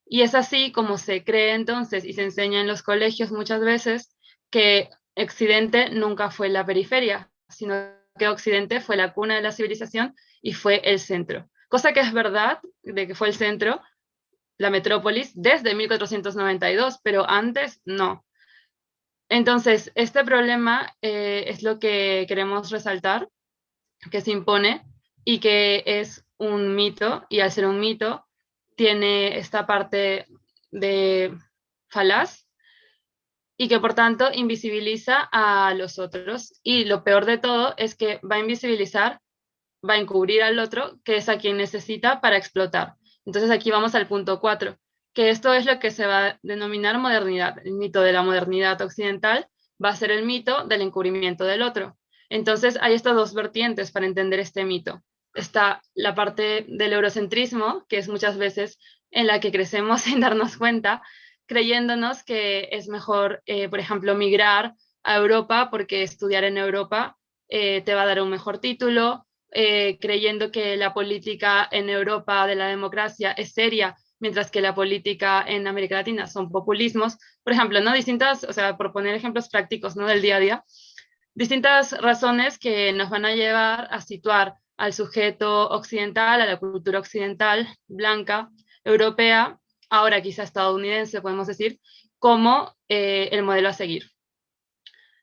Y es así como se cree entonces y se enseña en los colegios muchas veces que Occidente nunca fue la periferia, sino que Occidente fue la cuna de la civilización y fue el centro. Cosa que es verdad de que fue el centro, la metrópolis, desde 1492, pero antes no. Entonces, este problema es lo que queremos resaltar, que se impone y que es un mito, y al ser un mito tiene esta parte de falaz y que por tanto invisibiliza a los otros. Y lo peor de todo es que va a invisibilizar, va a encubrir al otro, que es a quien necesita para explotar. Entonces aquí vamos al punto 4, que esto es lo que se va a denominar modernidad. El mito de la modernidad occidental va a ser el mito del encubrimiento del otro. Entonces hay estas dos vertientes para entender este mito. Está la parte del eurocentrismo, que es muchas veces en la que crecemos sin darnos cuenta, creyéndonos que es mejor, por ejemplo, migrar a Europa porque estudiar en Europa te va a dar un mejor título, creyendo que la política en Europa de la democracia es seria, mientras que la política en América Latina son populismos. Por ejemplo, ¿no? Distintas, o sea, por poner ejemplos prácticos, ¿no? Del día a día, distintas razones que nos van a llevar a situar al sujeto occidental, a la cultura occidental, blanca, europea, ahora quizá estadounidense, podemos decir, como el modelo a seguir.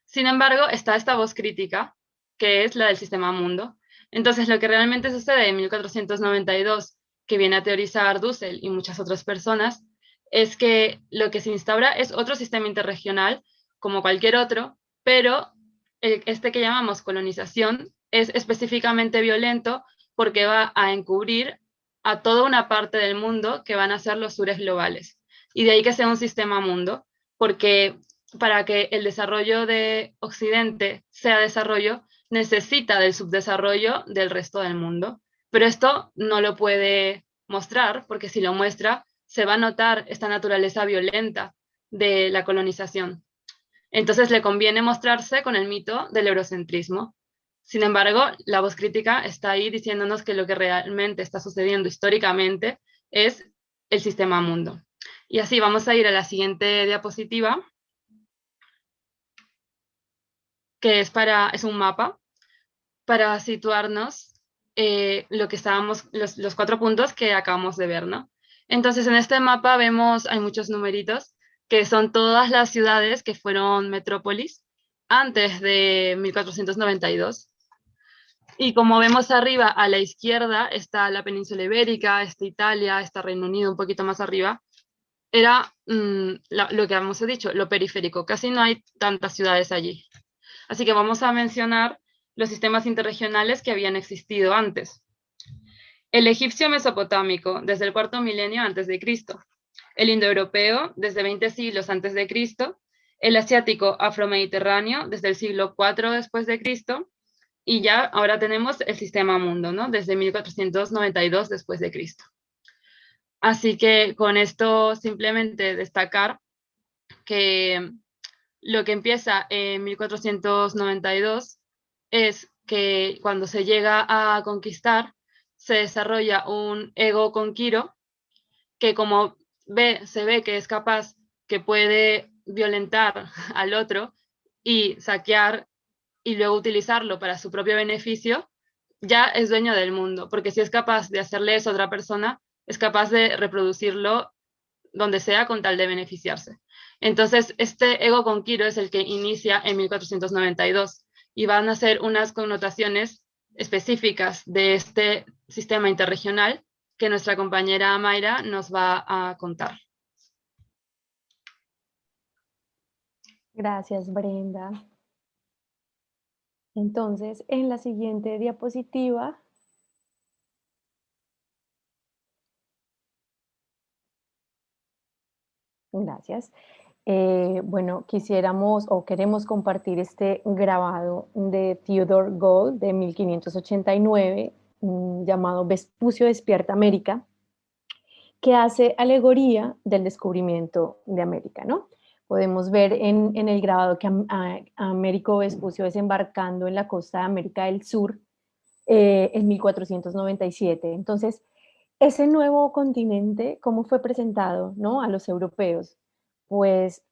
Sin embargo, está esta voz crítica, que es la del sistema mundo. Entonces, lo que realmente sucede en 1492, que viene a teorizar Dussel y muchas otras personas, es que lo que se instaura es otro sistema interregional, como cualquier otro, pero este que llamamos colonización es específicamente violento porque va a encubrir a toda una parte del mundo que van a ser los sures globales. Y de ahí que sea un sistema mundo, porque para que el desarrollo de Occidente sea desarrollo, necesita del subdesarrollo del resto del mundo. Pero esto no lo puede mostrar, porque si lo muestra, se va a notar esta naturaleza violenta de la colonización. Entonces le conviene mostrarse con el mito del eurocentrismo. Sin embargo, la voz crítica está ahí diciéndonos que lo que realmente está sucediendo históricamente es el sistema mundo. Y así vamos a ir a la siguiente diapositiva, que es un mapa para situarnos lo que estábamos, los 4 puntos que acabamos de ver, ¿no? Entonces, en este mapa vemos, hay muchos numeritos, que son todas las ciudades que fueron metrópolis antes de 1492. Y como vemos arriba, a la izquierda, está la península ibérica, está Italia, está Reino Unido un poquito más arriba. Era lo que hemos dicho, lo periférico. Casi no hay tantas ciudades allí. Así que vamos a mencionar los sistemas interregionales que habían existido antes. El egipcio mesopotámico, desde el cuarto milenio antes de Cristo. El indoeuropeo, desde 20 siglos antes de Cristo. El asiático afromediterráneo, desde el siglo IV después de Cristo. Y ya ahora tenemos el sistema mundo, ¿no? Desde 1492 después de Cristo. Así que con esto simplemente destacar que lo que empieza en 1492 es que cuando se llega a conquistar, se desarrolla un ego conquiro que como se ve que es capaz, que puede violentar al otro y saquear y luego utilizarlo para su propio beneficio, ya es dueño del mundo, porque si es capaz de hacerle eso a otra persona, es capaz de reproducirlo donde sea con tal de beneficiarse. Entonces, este ego conquiro es el que inicia en 1492 y van a ser unas connotaciones específicas de este sistema interregional que nuestra compañera Mayra nos va a contar. Gracias, Brenda. Entonces, en la siguiente diapositiva, gracias. Bueno, quisiéramos o queremos compartir este grabado de Theodore Gold de 1589, llamado Vespucio despierta América, que hace alegoría del descubrimiento de América, ¿no? Podemos ver en el grabado que Américo Vespucio desembarcando en la costa de América del Sur en 1497. Entonces, ese nuevo continente, ¿cómo fue presentado, ¿no? A los europeos? Pues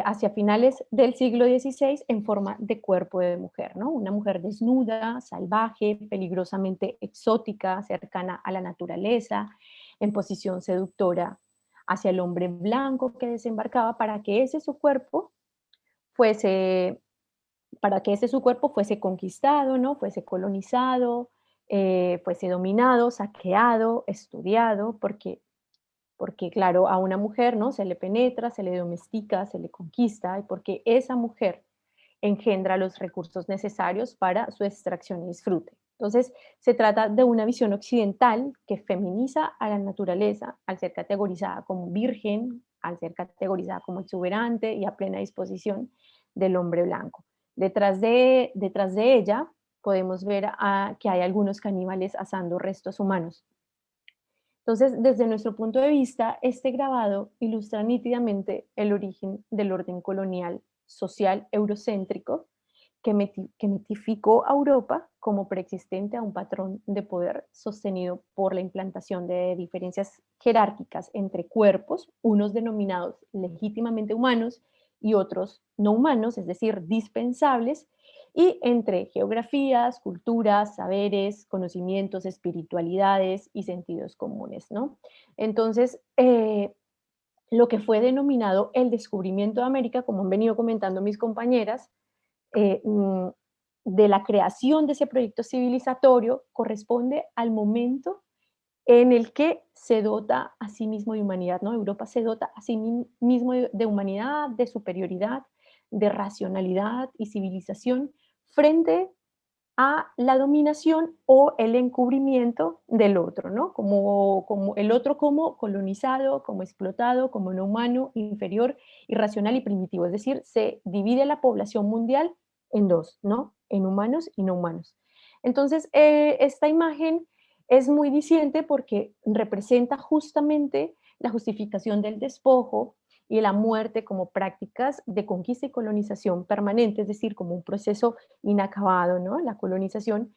hacia finales del siglo XVI en forma de cuerpo de mujer, ¿no? Una mujer desnuda, salvaje, peligrosamente exótica, cercana a la naturaleza, en posición seductora hacia el hombre blanco que desembarcaba para que ese su cuerpo fuese, fuese conquistado, ¿no? Fuese colonizado, fuese dominado, saqueado, estudiado, porque claro, a una mujer, ¿no? Se le penetra, se le domestica, se le conquista, y porque esa mujer engendra los recursos necesarios para su extracción y disfrute. Entonces, se trata de una visión occidental que feminiza a la naturaleza al ser categorizada como virgen, al ser categorizada como exuberante y a plena disposición del hombre blanco. Detrás de ella podemos ver que hay algunos caníbales asando restos humanos. Entonces, desde nuestro punto de vista, este grabado ilustra nítidamente el origen del orden colonial social eurocéntrico que mitificó a Europa como preexistente a un patrón de poder sostenido por la implantación de diferencias jerárquicas entre cuerpos, unos denominados legítimamente humanos y otros no humanos, es decir, dispensables, y entre geografías, culturas, saberes, conocimientos, espiritualidades y sentidos comunes, ¿no? Entonces, lo que fue denominado el descubrimiento de América, como han venido comentando mis compañeras, eh, mm, de la creación de ese proyecto civilizatorio corresponde al momento en el que se dota a sí mismo de humanidad, ¿no? Europa se dota a sí mismo de humanidad, de superioridad, de racionalidad y civilización frente a la dominación o el encubrimiento del otro, ¿no? Como el otro como colonizado, como explotado, como no humano, inferior, irracional y primitivo. Es decir, se divide la población mundial en dos, ¿no? En humanos y no humanos. Entonces, esta imagen es muy diciente porque representa justamente la justificación del despojo y la muerte como prácticas de conquista y colonización permanente, es decir, como un proceso inacabado, ¿no? La colonización,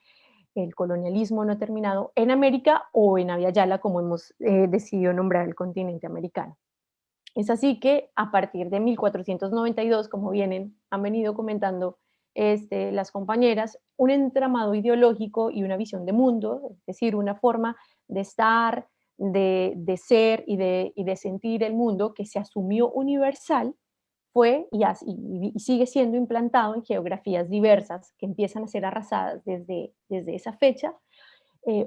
el colonialismo no terminado en América o en Abya Yala, como hemos decidido nombrar el continente americano. Es así que a partir de 1492, como han venido comentando las compañeras, un entramado ideológico y una visión de mundo, es decir, una forma de estar, de ser y de sentir el mundo que se asumió universal, fue y sigue siendo implantado en geografías diversas que empiezan a ser arrasadas desde esa fecha,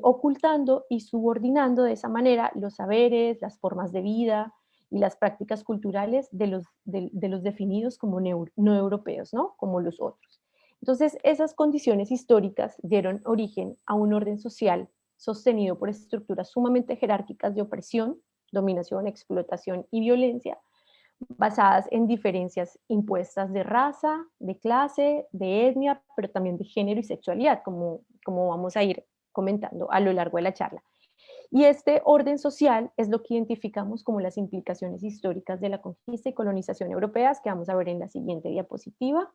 ocultando y subordinando de esa manera los saberes, las formas de vida y las prácticas culturales de los definidos como no europeos, ¿no? Como los otros. Entonces, esas condiciones históricas dieron origen a un orden social sostenido por estructuras sumamente jerárquicas de opresión, dominación, explotación y violencia, basadas en diferencias impuestas de raza, de clase, de etnia, pero también de género y sexualidad, como vamos a ir comentando a lo largo de la charla. Y este orden social es lo que identificamos como las implicaciones históricas de la conquista y colonización europeas, que vamos a ver en la siguiente diapositiva.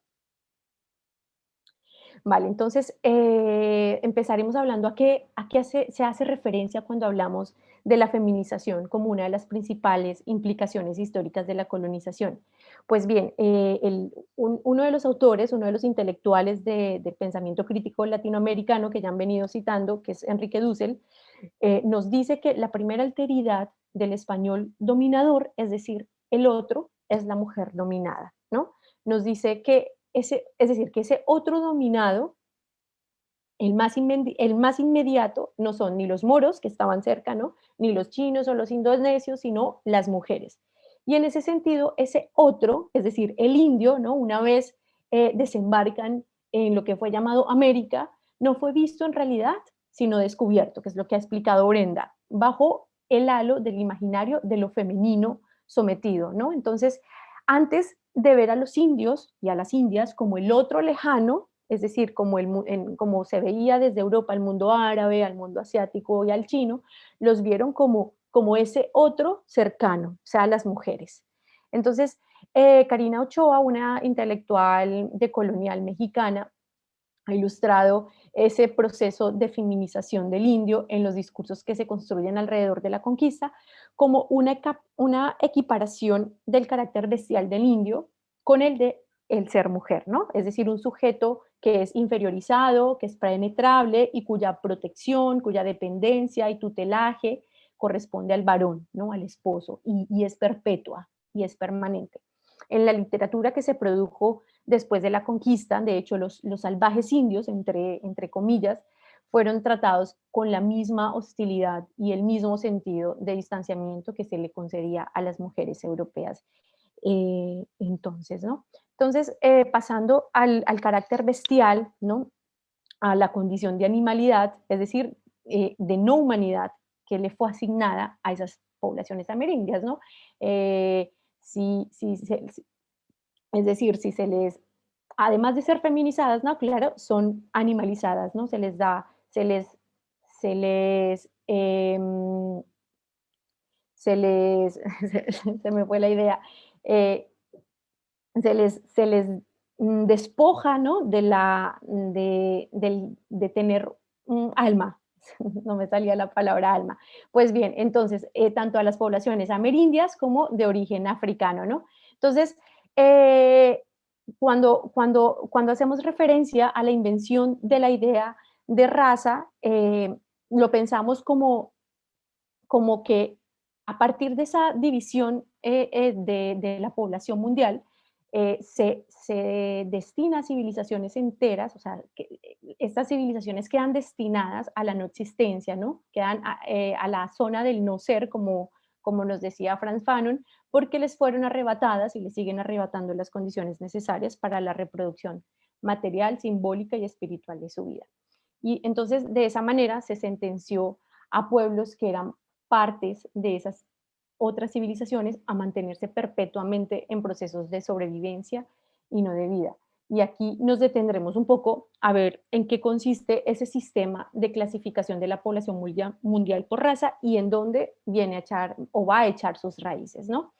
Vale, entonces empezaremos hablando a qué se hace referencia cuando hablamos de la feminización como una de las principales implicaciones históricas de la colonización. Pues bien, uno de los autores, uno de los intelectuales del pensamiento crítico latinoamericano que ya han venido citando, que es Enrique Dussel, nos dice que la primera alteridad del español dominador, es decir, el otro, es la mujer dominada, ¿no? Nos dice que es decir, que ese otro dominado, el más inmediato, no son ni los moros que estaban cerca, ¿no? Ni los chinos o los indonesios, sino las mujeres. Y en ese sentido, ese otro, es decir, el indio, ¿no? Una vez desembarcan en lo que fue llamado América, no fue visto en realidad, sino descubierto, que es lo que ha explicado Brenda, bajo el halo del imaginario de lo femenino sometido, ¿no? Entonces, antes de ver a los indios y a las indias como el otro lejano, es decir, como se veía desde Europa al mundo árabe, al mundo asiático y al chino, los vieron como ese otro cercano, o sea, las mujeres. Entonces, Karina Ochoa, una intelectual decolonial mexicana, ha ilustrado ese proceso de feminización del indio en los discursos que se construyen alrededor de la conquista como una equiparación del carácter bestial del indio con el de el ser mujer, ¿no? Es decir, un sujeto que es inferiorizado, que es penetrable y cuya protección, cuya dependencia y tutelaje corresponde al varón, ¿no? Al esposo, y es perpetua y es permanente. En la literatura que se produjo después de la conquista, de hecho, los salvajes indios, entre comillas, fueron tratados con la misma hostilidad y el mismo sentido de distanciamiento que se le concedía a las mujeres europeas entonces, ¿no? Entonces, pasando al carácter bestial, ¿no? A la condición de animalidad, es decir, de no humanidad que le fue asignada a esas poblaciones amerindias, ¿no? Es decir, si se les, además de ser feminizadas, ¿no? Claro, son animalizadas, ¿no? Se les da, se les, se les, se me fue la idea, eh, se les despoja, ¿no? De tener un alma, no me salía la palabra alma. Pues bien, entonces, tanto a las poblaciones amerindias como de origen africano, ¿no? Entonces, cuando hacemos referencia a la invención de la idea de raza, lo pensamos como que a partir de esa división de la población mundial, se destina a civilizaciones enteras, o sea, que estas civilizaciones quedan destinadas a la no existencia, ¿no? Quedan a la zona del no ser, como nos decía Frantz Fanon, porque les fueron arrebatadas y les siguen arrebatando las condiciones necesarias para la reproducción material, simbólica y espiritual de su vida. Y entonces, de esa manera, se sentenció a pueblos que eran partes de esas otras civilizaciones a mantenerse perpetuamente en procesos de sobrevivencia y no de vida. Y aquí nos detendremos un poco a ver en qué consiste ese sistema de clasificación de la población mundial por raza y en dónde viene a echar o va a echar sus raíces, ¿no?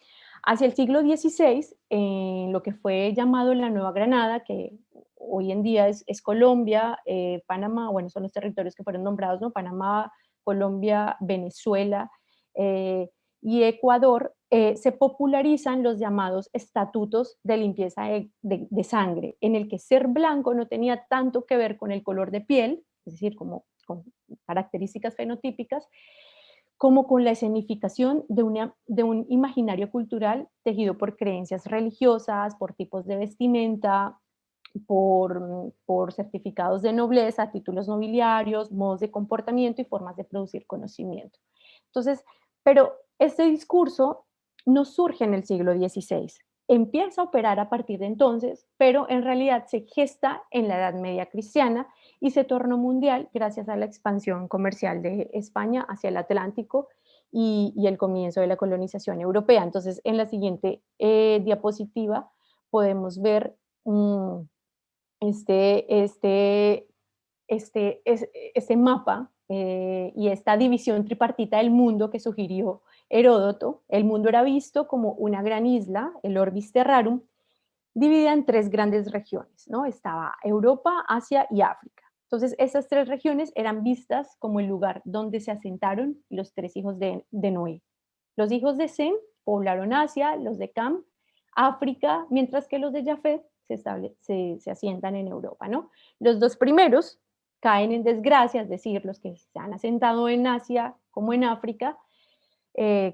Hacia el siglo XVI, en lo que fue llamado la Nueva Granada, que hoy en día es Colombia, Panamá, bueno, son los territorios que fueron nombrados, ¿no? Panamá, Colombia, Venezuela, y Ecuador, se popularizan los llamados estatutos de limpieza de sangre, en el que ser blanco no tenía tanto que ver con el color de piel, es decir, como con características fenotípicas, como con la escenificación de un imaginario cultural tejido por creencias religiosas, por tipos de vestimenta, por certificados de nobleza, títulos nobiliarios, modos de comportamiento y formas de producir conocimiento. Entonces, pero este discurso no surge en el siglo XVI, empieza a operar a partir de entonces, pero en realidad se gesta en la Edad Media cristiana y se tornó mundial gracias a la expansión comercial de España hacia el Atlántico y el comienzo de la colonización europea. Entonces, en la siguiente diapositiva podemos ver este mapa y esta división tripartita del mundo que sugirió Heródoto. El mundo era visto como una gran isla, el Orbis Terrarum, dividida en tres grandes regiones, ¿no? Estaba Europa, Asia y África. Entonces, esas tres regiones eran vistas como el lugar donde se asentaron los tres hijos de Noé. Los hijos de Sem poblaron Asia, los de Cam, África, mientras que los de Jafet se asientan en Europa, ¿no? Los dos primeros caen en desgracia, es decir, los que se han asentado en Asia como en África,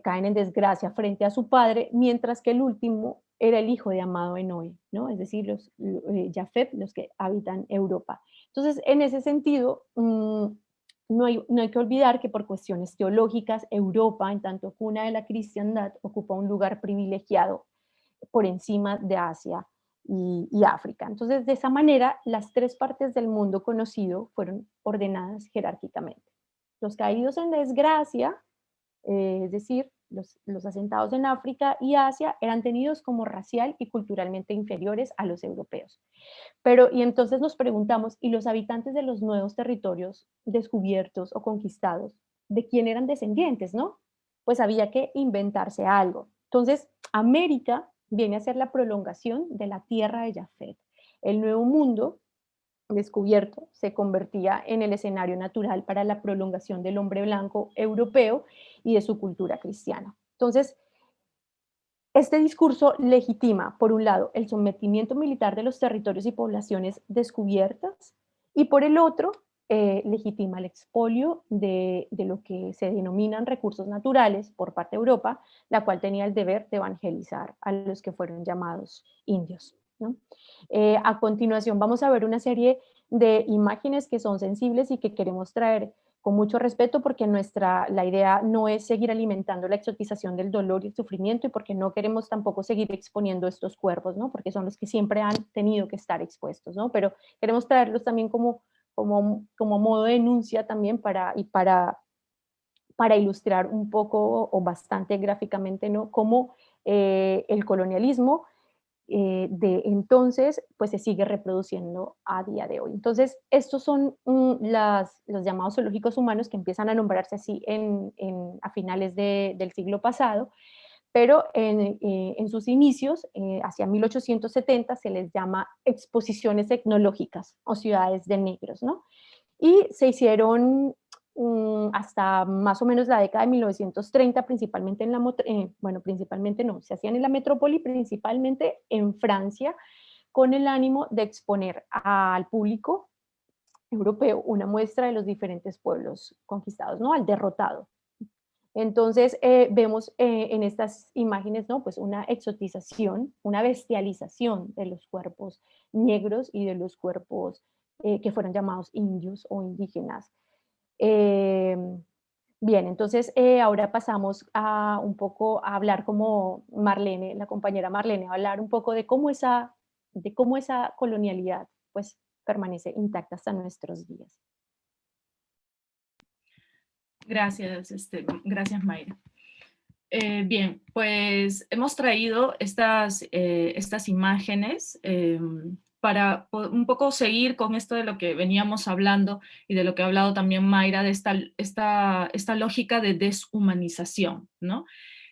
caen en desgracia frente a su padre, mientras que el último era el hijo de amado de Noé, ¿no? Es decir, los Jafet, los que habitan Europa. Entonces, en ese sentido, no hay que olvidar que por cuestiones teológicas, Europa, en tanto cuna de la cristiandad, ocupa un lugar privilegiado por encima de Asia y África. Entonces, de esa manera, las tres partes del mundo conocido fueron ordenadas jerárquicamente. Los caídos en desgracia, es decir, los asentados en África y Asia, eran tenidos como racial y culturalmente inferiores a los europeos. Pero, y entonces nos preguntamos, ¿y los habitantes de los nuevos territorios descubiertos o conquistados, de quién eran descendientes, no? Pues había que inventarse algo. Entonces, América viene a ser la prolongación de la tierra de Jafet. El Nuevo Mundo descubierto se convertía en el escenario natural para la prolongación del hombre blanco europeo y de su cultura cristiana. Entonces, este discurso legitima, por un lado, el sometimiento militar de los territorios y poblaciones descubiertas, y por el otro, legitima el expolio de lo que se denominan recursos naturales por parte de Europa, la cual tenía el deber de evangelizar a los que fueron llamados indios, ¿no? A continuación vamos a ver una serie de imágenes que son sensibles y que queremos traer con mucho respeto, porque la idea no es seguir alimentando la exotización del dolor y el sufrimiento, y porque no queremos tampoco seguir exponiendo estos cuerpos, ¿no? Porque son los que siempre han tenido que estar expuestos, ¿no? Pero queremos traerlos también como modo de denuncia también para ilustrar un poco o bastante gráficamente, ¿no? Cómo el colonialismo de entonces, pues se sigue reproduciendo a día de hoy. Entonces, estos son los llamados zoológicos humanos, que empiezan a nombrarse así a finales del siglo pasado, pero en sus inicios, hacia 1870, se les llama exposiciones etnológicas o ciudades de negros, ¿no? Y se hicieron hasta más o menos la década de 1930, principalmente bueno, principalmente no, se hacían en la metrópoli, principalmente en Francia, con el ánimo de exponer al público europeo una muestra de los diferentes pueblos conquistados, ¿no? Al derrotado. Entonces, vemos en estas imágenes, ¿no? Pues una exotización, una bestialización de los cuerpos negros y de los cuerpos que fueron llamados indios o indígenas. Bien, entonces ahora pasamos a un poco a hablar como Marlene, la compañera Marlene, a hablar un poco de cómo esa colonialidad pues permanece intacta hasta nuestros días. Gracias, gracias Mayra. Bien, pues hemos traído estas imágenes para un poco seguir con esto de lo que veníamos hablando y de lo que ha hablado también Mayra, de esta lógica de deshumanización, ¿no?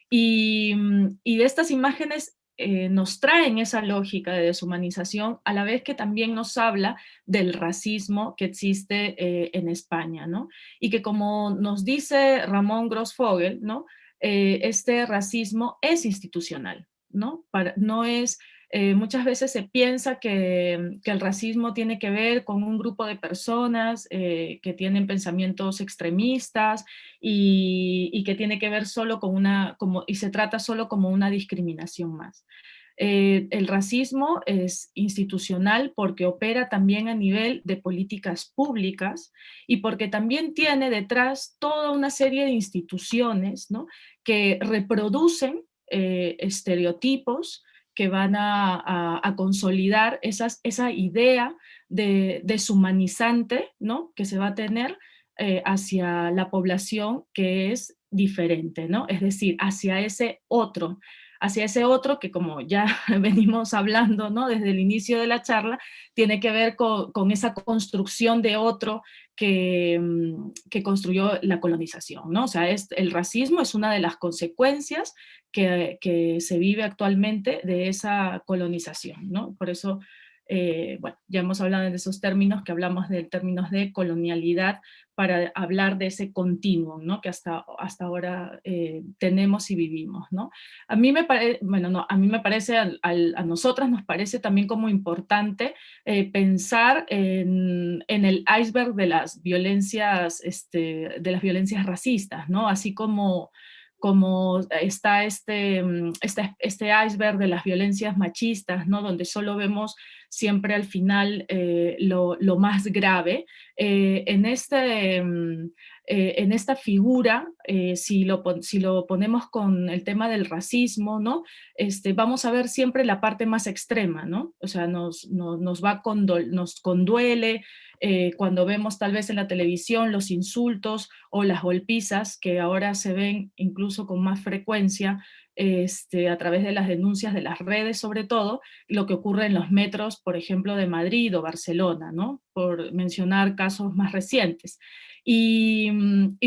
Y de estas imágenes nos traen esa lógica de deshumanización, a la vez que también nos habla del racismo que existe en España, ¿no? Y que, como nos dice Ramón Grossfogel, ¿no? Este racismo es institucional, ¿no? No es... muchas veces se piensa que el racismo tiene que ver con un grupo de personas que tienen pensamientos extremistas y que tiene que ver solo con y se trata solo como una discriminación más. El racismo es institucional porque opera también a nivel de políticas públicas y porque también tiene detrás toda una serie de instituciones, ¿no? Que reproducen estereotipos que van a consolidar esa idea de deshumanizante, ¿no? Que se va a tener hacia la población que es diferente, ¿no? Es decir, hacia ese otro que, como ya venimos hablando, ¿no? Desde el inicio de la charla, tiene que ver con esa construcción de otro que construyó la colonización, ¿no? O sea, el racismo es una de las consecuencias que se vive actualmente de esa colonización, ¿no? Por eso, bueno, ya hemos hablado de esos términos, que hablamos de términos de colonialidad para hablar de ese continuum, ¿no? Que hasta ahora tenemos y vivimos, ¿no? A mí me parece, bueno, no, a mí me parece, a nosotras nos parece también como importante pensar en el iceberg de las violencias, racistas, ¿no? Así como está este iceberg de las violencias machistas, ¿no? Donde solo vemos siempre al final lo más grave. En esta figura, si lo ponemos con el tema del racismo, ¿no? Vamos a ver siempre la parte más extrema, ¿no? O sea, nos conduele cuando vemos tal vez en la televisión los insultos o las golpizas, que ahora se ven incluso con más frecuencia a través de las denuncias de las redes, sobre todo, lo que ocurre en los metros, por ejemplo, de Madrid o Barcelona, ¿no? Por mencionar casos más recientes. Y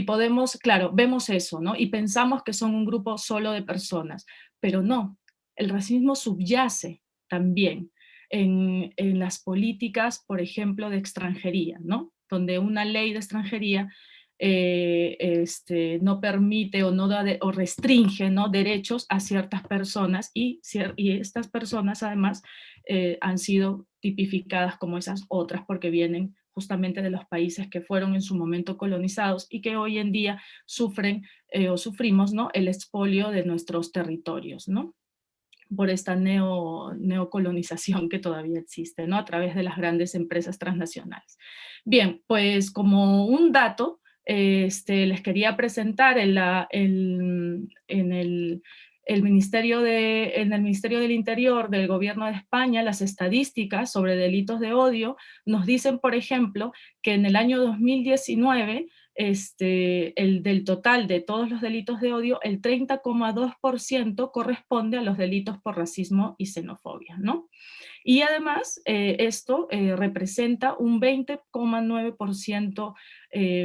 podemos, claro, vemos eso, ¿no? Y pensamos que son un grupo solo de personas, pero no, el racismo subyace también en las políticas, por ejemplo, de extranjería, ¿no? Donde una ley de extranjería no permite o, no da o restringe, ¿no?, derechos a ciertas personas y estas personas además han sido tipificadas como esas otras porque vienen justamente de los países que fueron en su momento colonizados y que hoy en día sufren o sufrimos, ¿no?, el expolio de nuestros territorios, ¿no?, por esta neocolonización que todavía existe, ¿no?, a través de las grandes empresas transnacionales. Bien, pues como un dato, les quería presentar en el Ministerio del Interior del Gobierno de España las estadísticas sobre delitos de odio. Nos dicen, por ejemplo, que en el año 2019 del total de todos los delitos de odio, el 30,2% corresponde a los delitos por racismo y xenofobia, ¿no? Y además esto representa un 20,9%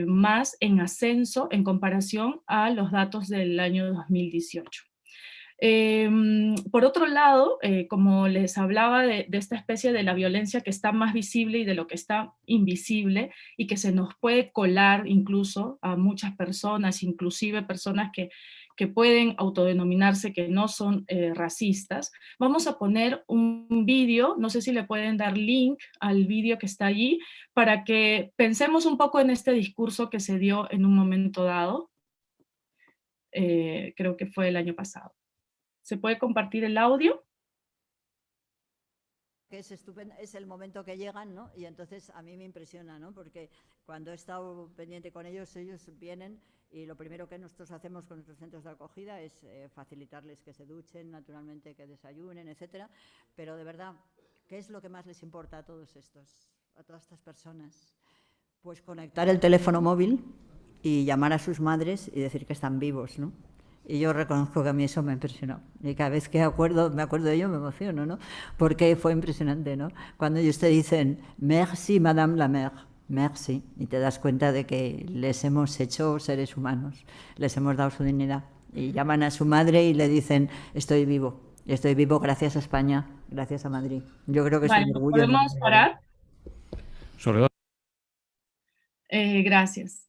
más en ascenso en comparación a los datos del año 2018. Por otro lado, como les hablaba de esta especie de la violencia que está más visible y de lo que está invisible y que se nos puede colar incluso a muchas personas, inclusive personas que pueden autodenominarse que no son racistas, vamos a poner un vídeo, no sé si le pueden dar link al vídeo que está allí, para que pensemos un poco en este discurso que se dio en un momento dado, creo que fue el año pasado. ¿Se puede compartir el audio? Que es estupendo, es el momento que llegan, ¿no? Y entonces a mí me impresiona, ¿no? Porque cuando he estado pendiente con ellos, ellos vienen y lo primero que nosotros hacemos con nuestros centros de acogida es facilitarles que se duchen, naturalmente que desayunen, etcétera. Pero de verdad, ¿qué es lo que más les importa a todas estas personas? Pues conectar el teléfono móvil y llamar a sus madres y decir que están vivos, ¿no? Y yo reconozco que a mí eso me impresionó. Y cada vez que me acuerdo de ello me emociono, ¿no? Porque fue impresionante, ¿no? Cuando ellos te dicen, merci, madame la mère, merci, y te das cuenta de que les hemos hecho seres humanos, les hemos dado su dignidad. Y llaman a su madre y le dicen, estoy vivo gracias a España, gracias a Madrid. Yo creo que es un orgullo. ¿Podemos parar? Soledad. Gracias.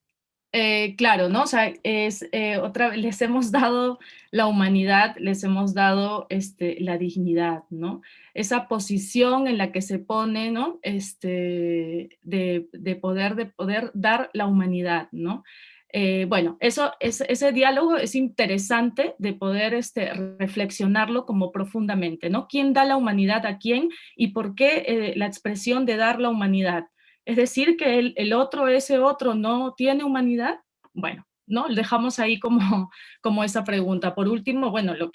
Claro, ¿no? O sea, otra vez les hemos dado la humanidad, les hemos dado la dignidad, ¿no? Esa posición en la que se pone, ¿no? De poder dar la humanidad, ¿no? Bueno, ese diálogo es interesante de poder reflexionarlo como profundamente, ¿no? ¿Quién da la humanidad a quién y por qué la expresión de dar la humanidad? Es decir, que ese otro no tiene humanidad. Bueno, ¿no? Dejamos ahí como esa pregunta. Por último, bueno, lo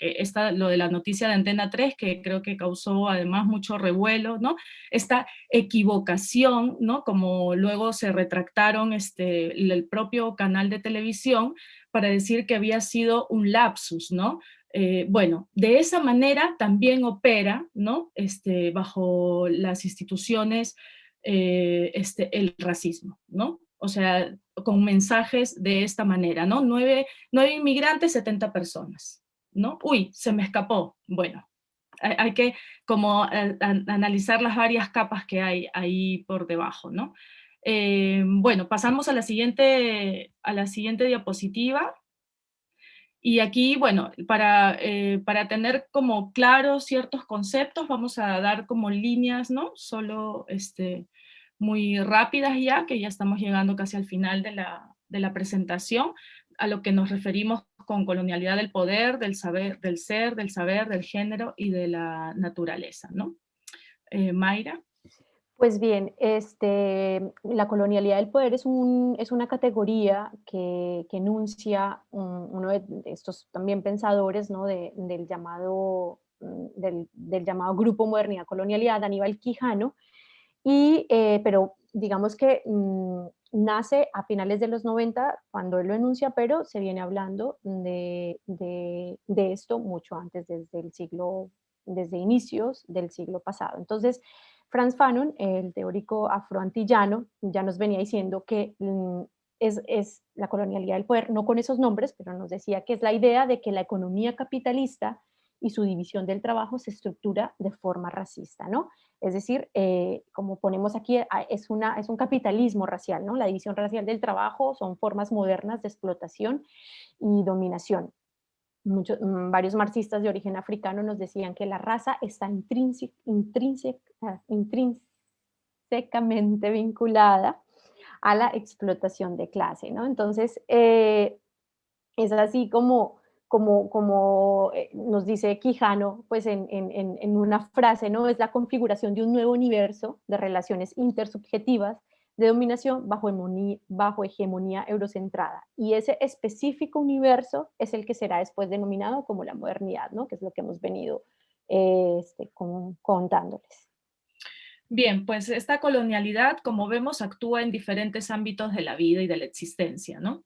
de la noticia de Antena 3, que creo que causó además mucho revuelo, ¿no? Esta equivocación, ¿no? Como luego se retractaron el propio canal de televisión para decir que había sido un lapsus, ¿no? Bueno, de esa manera también opera, ¿no? Bajo las instituciones el racismo, ¿no? O sea, con mensajes de esta manera, ¿no? 9 inmigrantes, 70 personas, ¿no? Uy, se me escapó. Bueno, hay que como analizar las varias capas que hay ahí por debajo, ¿no? Bueno, pasamos a la siguiente diapositiva. Y aquí, bueno, para tener como claros ciertos conceptos, vamos a dar como líneas, ¿no? Solo muy rápidas ya, que ya estamos llegando casi al final de la presentación, a lo que nos referimos con colonialidad del poder, del saber, del ser, del saber, del género y de la naturaleza, ¿no? Mayra. Pues bien, la colonialidad del poder es una categoría que enuncia uno de estos también pensadores, ¿no? del llamado grupo Modernidad Colonialidad, Aníbal Quijano, pero digamos que nace a finales de los 90 cuando él lo enuncia, pero se viene hablando de esto mucho antes, desde inicios del siglo pasado. Entonces, Frantz Fanon, el teórico afroantillano, ya nos venía diciendo que es la colonialidad del poder, no con esos nombres, pero nos decía que es la idea de que la economía capitalista y su división del trabajo se estructura de forma racista, ¿no? Es decir, como ponemos aquí, es un capitalismo racial, ¿no? La división racial del trabajo son formas modernas de explotación y dominación. Varios marxistas de origen africano nos decían que la raza está intrínsecamente vinculada a la explotación de clase, ¿no? Entonces, es así como nos dice Quijano, pues en una frase, ¿no? Es la configuración de un nuevo universo de relaciones intersubjetivas de dominación bajo hegemonía eurocentrada. Y ese específico universo es el que será después denominado como la modernidad, ¿no? Que es lo que hemos venido contándoles. Bien, pues esta colonialidad, como vemos, actúa en diferentes ámbitos de la vida y de la existencia, ¿no?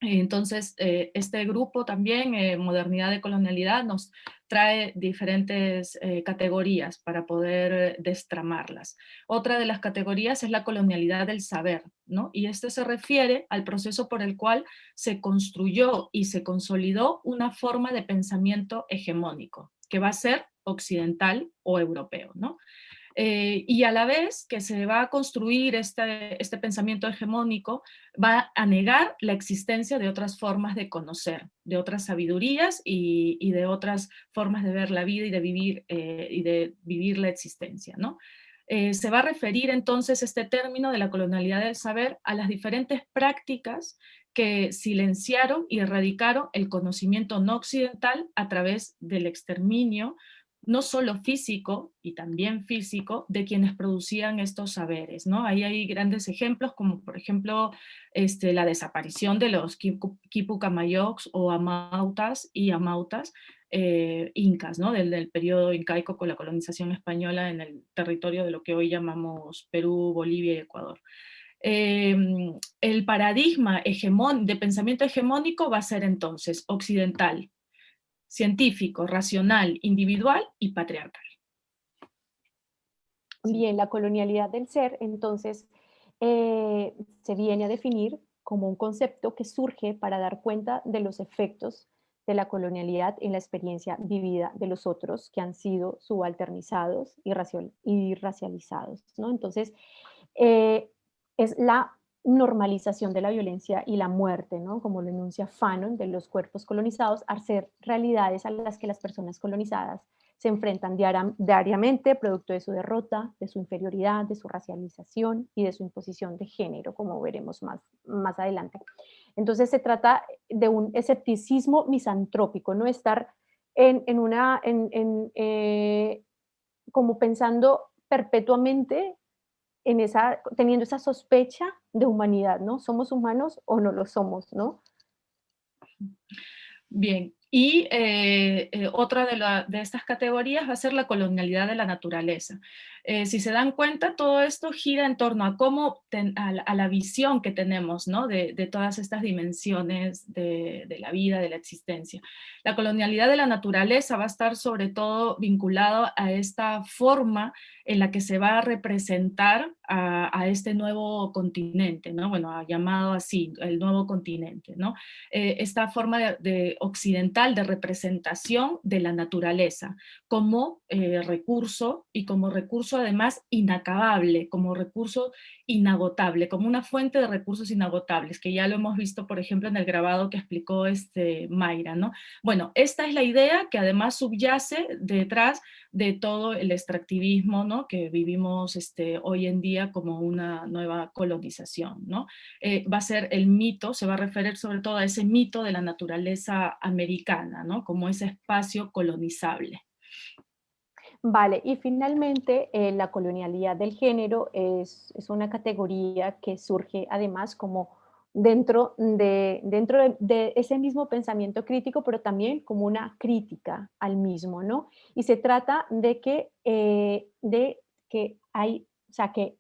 Entonces, este grupo también, Modernidad de Colonialidad, nos trae diferentes categorías para poder destramarlas. Otra de las categorías es la colonialidad del saber, ¿no? Y este se refiere al proceso por el cual se construyó y se consolidó una forma de pensamiento hegemónico, que va a ser occidental o europeo, ¿no? Y a la vez que se va a construir este pensamiento hegemónico, va a negar la existencia de otras formas de conocer, de otras sabidurías y de otras formas de ver la vida y de vivir la existencia, ¿no? Se va a referir entonces este término de la colonialidad del saber a las diferentes prácticas que silenciaron y erradicaron el conocimiento no occidental a través del exterminio, no solo físico y también físico, de quienes producían estos saberes, ¿no? Ahí hay grandes ejemplos, como por ejemplo la desaparición de los Quipucamayocs o amautas y amautas incas, ¿no? Del periodo incaico con la colonización española en el territorio de lo que hoy llamamos Perú, Bolivia y Ecuador. El paradigma de pensamiento hegemónico va a ser entonces occidental, científico, racional, individual y patriarcal. Bien, la colonialidad del ser, entonces, se viene a definir como un concepto que surge para dar cuenta de los efectos de la colonialidad en la experiencia vivida de los otros que han sido subalternizados y racializados, ¿no? Entonces, es la normalización de la violencia y la muerte, ¿no? Como lo enuncia Fanon, de los cuerpos colonizados, al ser realidades a las que las personas colonizadas se enfrentan diariamente, producto de su derrota, de su inferioridad, de su racialización y de su imposición de género, como veremos más adelante. Entonces se trata de un escepticismo misantrópico, no estar como pensando perpetuamente teniendo esa sospecha de humanidad, ¿no? ¿Somos humanos o no lo somos, no? Bien, y otra de estas categorías va a ser la colonialidad de la naturaleza. Si se dan cuenta, todo esto gira en torno a a la visión que tenemos, ¿no? de todas estas dimensiones de la vida, de la existencia. La colonialidad de la naturaleza va a estar sobre todo vinculado a esta forma en la que se va a representar a este nuevo continente, ¿no? Bueno, llamado así, el nuevo continente, ¿no? Esta forma de occidental de representación de la naturaleza como recurso, y como recurso además inacabable, como recurso inagotable, como una fuente de recursos inagotables, que ya lo hemos visto, por ejemplo, en el grabado que explicó Mayra, ¿no? Bueno, esta es la idea que además subyace detrás de todo el extractivismo, ¿no? Que vivimos hoy en día como una nueva colonización, ¿no? Va a ser el mito, se va a referir sobre todo a ese mito de la naturaleza americana, ¿no? Como ese espacio colonizable. Vale, y finalmente la colonialidad del género es una categoría que surge además como dentro de ese mismo pensamiento crítico, pero también como una crítica al mismo, ¿no? Y se trata de que hay, o sea, que,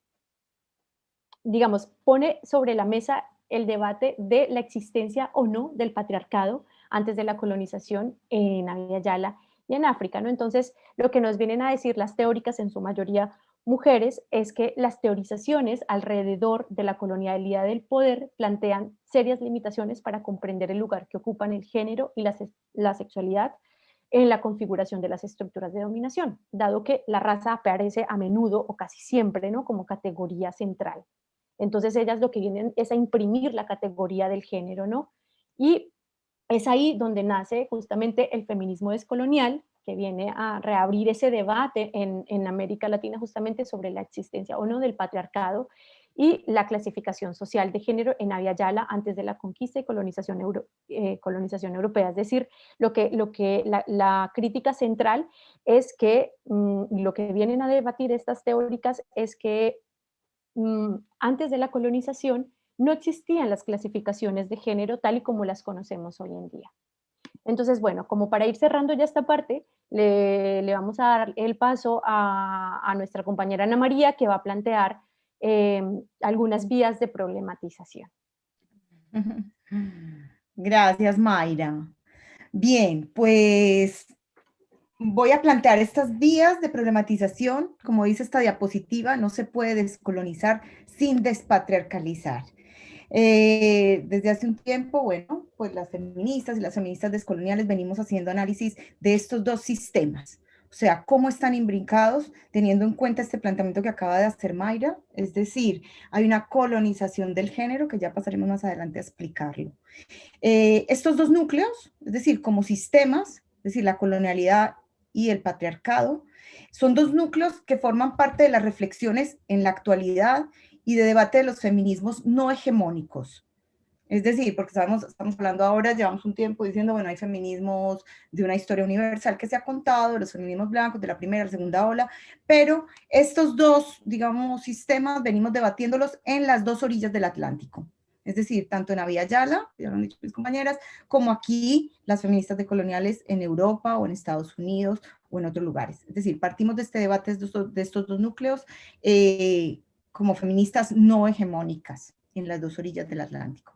digamos, pone sobre la mesa el debate de la existencia o no del patriarcado antes de la colonización en Abya y en África, ¿no? Entonces, lo que nos vienen a decir las teóricas, en su mayoría mujeres, es que las teorizaciones alrededor de la colonialidad del poder plantean serias limitaciones para comprender el lugar que ocupan el género y la sexualidad en la configuración de las estructuras de dominación, dado que la raza aparece a menudo o casi siempre, ¿no?, como categoría central. Entonces ellas lo que vienen es a imprimir la categoría del género, ¿no? Y es ahí donde nace justamente el feminismo descolonial, que viene a reabrir ese debate en América Latina justamente sobre la existencia o no del patriarcado y la clasificación social de género en Abya Yala antes de la conquista y colonización europea. Es decir, la crítica central es que lo que vienen a debatir estas teóricas es que antes de la colonización no existían las clasificaciones de género tal y como las conocemos hoy en día. Entonces, bueno, como para ir cerrando ya esta parte, le vamos a dar el paso a nuestra compañera Ana María, que va a plantear algunas vías de problematización. Gracias, Mayra. Bien, pues voy a plantear estas vías de problematización. Como dice esta diapositiva, no se puede descolonizar sin despatriarcalizar. Desde hace un tiempo, bueno, pues las feministas y las feministas descoloniales venimos haciendo análisis de estos dos sistemas. O sea, cómo están imbrincados, teniendo en cuenta este planteamiento que acaba de hacer Mayra. Es decir, hay una colonización del género, que ya pasaremos más adelante a explicarlo. Estos dos núcleos, es decir, como sistemas, es decir, la colonialidad y el patriarcado, son dos núcleos que forman parte de las reflexiones en la actualidad y de debate de los feminismos no hegemónicos. Es decir, porque estamos hablando ahora, llevamos un tiempo diciendo, bueno, hay feminismos de una historia universal que se ha contado, los feminismos blancos de la primera y la segunda ola, pero estos dos, digamos, sistemas venimos debatiéndolos en las dos orillas del Atlántico. Es decir, tanto en Abya Yala, ya lo han dicho mis compañeras, como aquí las feministas decoloniales en Europa o en Estados Unidos o en otros lugares. Es decir, partimos de este debate de estos dos núcleos como feministas no hegemónicas en las dos orillas del Atlántico.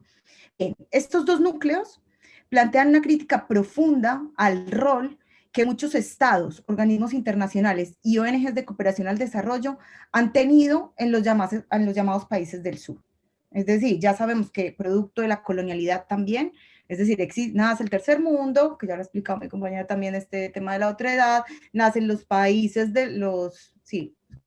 Estos dos núcleos plantean una crítica profunda al rol que muchos estados, organismos internacionales y ONGs de cooperación al desarrollo han tenido en los llamados países del sur. Es decir, ya sabemos que producto de la colonialidad también, es decir, nace el tercer mundo, que ya lo ha explicado mi compañera también, este tema de la otredad, nacen los países de los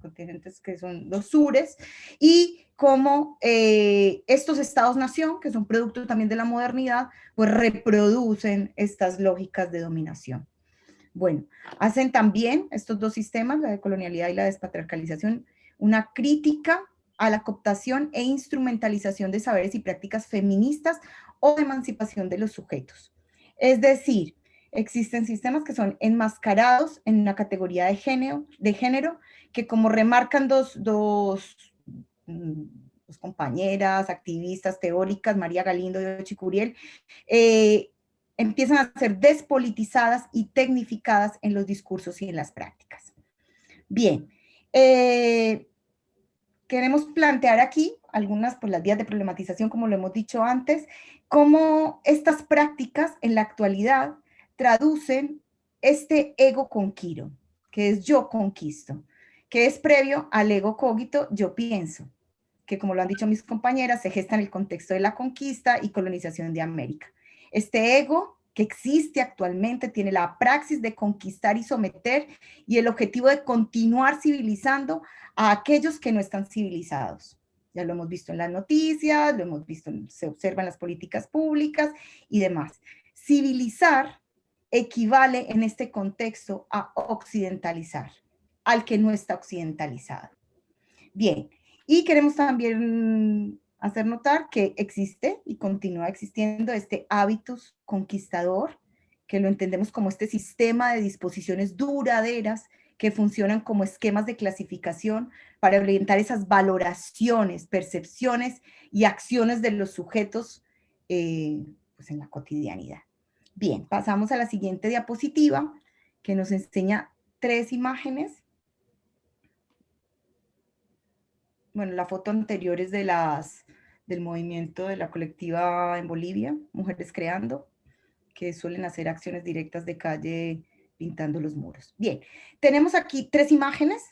continentes que son los sures, y como estos estados-nación, que son producto también de la modernidad, pues reproducen estas lógicas de dominación. Bueno, hacen también estos dos sistemas, la decolonialidad y la despatriarcalización, una crítica a la cooptación e instrumentalización de saberes y prácticas feministas o de emancipación de los sujetos. Es decir, existen sistemas que son enmascarados en una categoría de género que, como remarcan dos compañeras, activistas teóricas, María Galindo y Ochi Curiel, empiezan a ser despolitizadas y tecnificadas en los discursos y en las prácticas. Bien, queremos plantear aquí algunas, pues, las vías de problematización, como lo hemos dicho antes, cómo estas prácticas en la actualidad traducen este ego conquiro, que es yo conquisto, que es previo al ego cogito, yo pienso, que, como lo han dicho mis compañeras, se gesta en el contexto de la conquista y colonización de América. Este ego que existe actualmente tiene la praxis de conquistar y someter y el objetivo de continuar civilizando a aquellos que no están civilizados. Ya lo hemos visto en las noticias, lo hemos visto, se observa en las políticas públicas y demás. Civilizar equivale en este contexto a occidentalizar, al que no está occidentalizado. Bien, y queremos también hacer notar que existe y continúa existiendo este hábitus conquistador, que lo entendemos como este sistema de disposiciones duraderas que funcionan como esquemas de clasificación para orientar esas valoraciones, percepciones y acciones de los sujetos pues en la cotidianidad. Bien, pasamos a la siguiente diapositiva, que nos enseña 3 imágenes. Bueno, la foto anterior es del movimiento de la colectiva en Bolivia, Mujeres Creando, que suelen hacer acciones directas de calle pintando los muros. Bien, tenemos aquí 3 imágenes.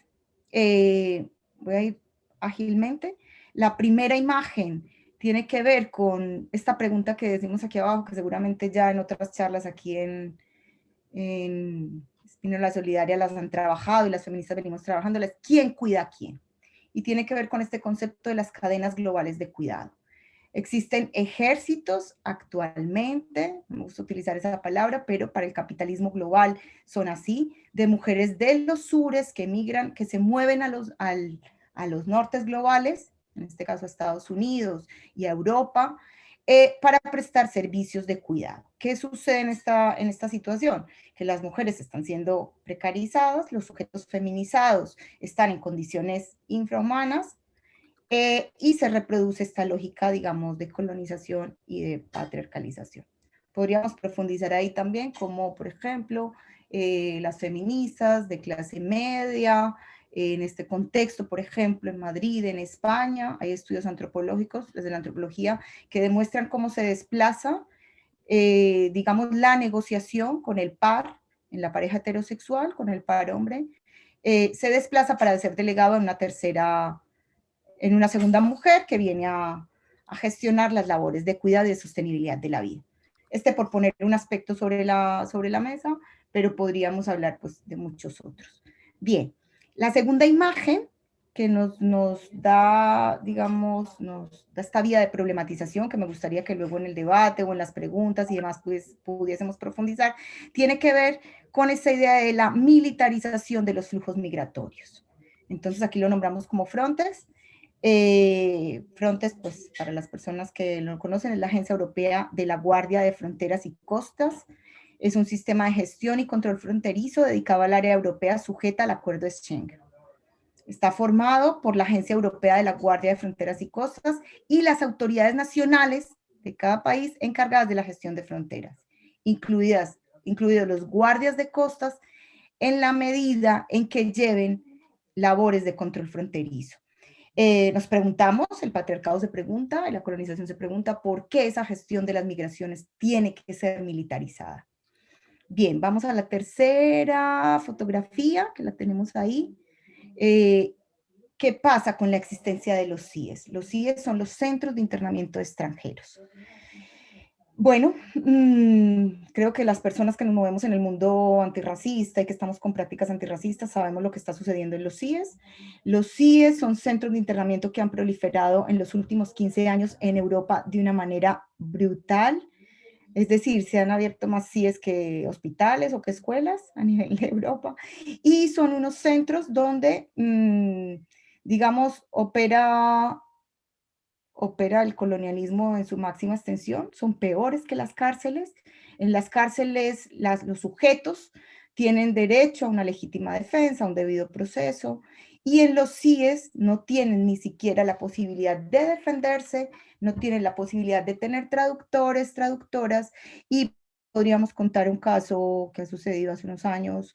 Voy a ir ágilmente. La primera imagen tiene que ver con esta pregunta que decimos aquí abajo, que seguramente ya en otras charlas aquí en en Espínola Solidaria las han trabajado y las feministas venimos trabajándolas, ¿quién cuida a quién? Y tiene que ver con este concepto de las cadenas globales de cuidado. Existen ejércitos actualmente, no me gusta utilizar esa palabra, pero para el capitalismo global son así, de mujeres de los sures que emigran, que se mueven a los nortes globales, en este caso a Estados Unidos y a Europa, para prestar servicios de cuidado. ¿Qué sucede en esta situación? Que las mujeres están siendo precarizadas, los sujetos feminizados están en condiciones infrahumanas, y se reproduce esta lógica, digamos, de colonización y de patriarcalización. Podríamos profundizar ahí también, como por ejemplo, las feministas de clase media, en este contexto, por ejemplo, en Madrid, en España, hay estudios antropológicos desde la antropología que demuestran cómo se desplaza, digamos, la negociación con el par, en la pareja heterosexual, con el par hombre, se desplaza para ser delegado en una segunda mujer que viene a gestionar las labores de cuidado y de sostenibilidad de la vida. Por poner un aspecto sobre la mesa, pero podríamos hablar pues, de muchos otros. Bien, la segunda imagen que nos da, digamos, nos da esta vía de problematización que me gustaría que luego en el debate o en las preguntas y demás pues, pudiésemos profundizar, tiene que ver con esta idea de la militarización de los flujos migratorios. Entonces aquí lo nombramos como Frontex. Frontex, pues para las personas que lo conocen, es la Agencia Europea de la Guardia de Fronteras y Costas. Es un sistema de gestión y control fronterizo dedicado al área europea sujeta al acuerdo de Schengen. Está formado por la Agencia Europea de la Guardia de Fronteras y Costas y las autoridades nacionales de cada país encargadas de la gestión de fronteras, incluidos los guardias de costas, en la medida en que lleven labores de control fronterizo. Nos preguntamos, el patriarcado se pregunta, y la colonización se pregunta, ¿por qué esa gestión de las migraciones tiene que ser militarizada? Bien, vamos a la tercera fotografía, que la tenemos ahí. ¿Qué pasa con la existencia de los CIES? Los CIES son los Centros de Internamiento de Extranjeros. Bueno, creo que las personas que nos movemos en el mundo antirracista y que estamos con prácticas antirracistas sabemos lo que está sucediendo en los CIES. Los CIES son centros de internamiento que han proliferado en los últimos 15 años en Europa de una manera brutal. Es decir, se han abierto más CIES que hospitales o que escuelas a nivel de Europa. Y son unos centros donde, digamos, opera el colonialismo en su máxima extensión, son peores que las cárceles. En las cárceles los sujetos tienen derecho a una legítima defensa, a un debido proceso, y en los CIES no tienen ni siquiera la posibilidad de defenderse, no tienen la posibilidad de tener traductores, traductoras, y podríamos contar un caso que ha sucedido hace unos años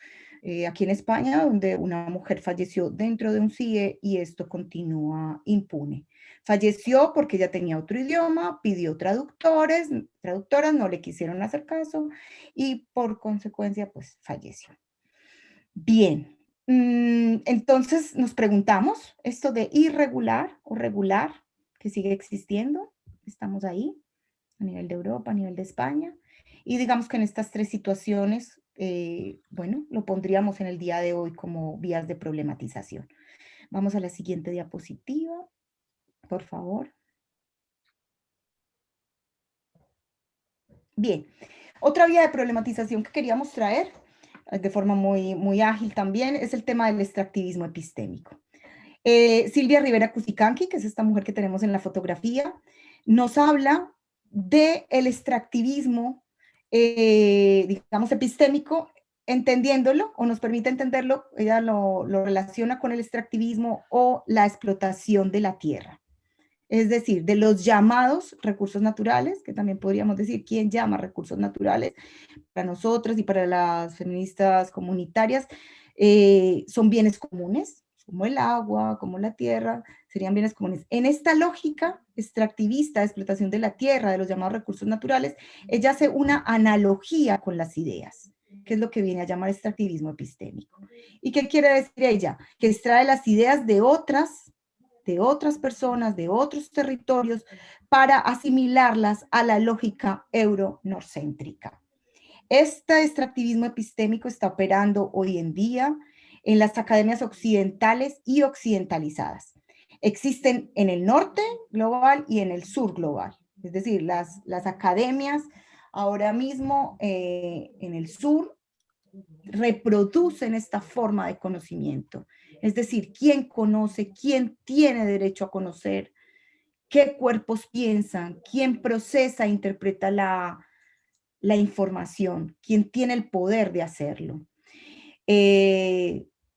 aquí en España, donde una mujer falleció dentro de un CIE y esto continúa impune. Falleció porque ella tenía otro idioma, pidió traductoras, no le quisieron hacer caso y por consecuencia pues falleció. Bien, entonces nos preguntamos, esto de irregular o regular, que sigue existiendo, estamos ahí, a nivel de Europa, a nivel de España, y digamos que en estas tres situaciones, bueno, lo pondríamos en el día de hoy como vías de problematización. Vamos a la siguiente diapositiva, por favor. Bien, otra vía de problematización que queríamos traer de forma muy ágil también es el tema del extractivismo epistémico. Silvia Rivera Cusicanqui, que es esta mujer que tenemos en la fotografía, nos habla del extractivismo, digamos, epistémico, entendiéndolo, o nos permite entenderlo, ella lo relaciona con el extractivismo o la explotación de la tierra. Es decir, de los llamados recursos naturales, que también podríamos decir, ¿quién llama recursos naturales? Para nosotras y para las feministas comunitarias, son bienes comunes, como el agua, como la tierra, serían bienes comunes. En esta lógica extractivista de explotación de la tierra, de los llamados recursos naturales, ella hace una analogía con las ideas, que es lo que viene a llamar extractivismo epistémico. ¿Y qué quiere decir ella? Que extrae las ideas de otras personas, de otros territorios, para asimilarlas a la lógica euronorcéntrica. Este extractivismo epistémico está operando hoy en día en las academias occidentales y occidentalizadas. Existen en el norte global y en el sur global. Es decir, las academias ahora mismo en el sur reproducen esta forma de conocimiento. Es decir, quién conoce, quién tiene derecho a conocer, qué cuerpos piensan, quién procesa e interpreta la información, quién tiene el poder de hacerlo.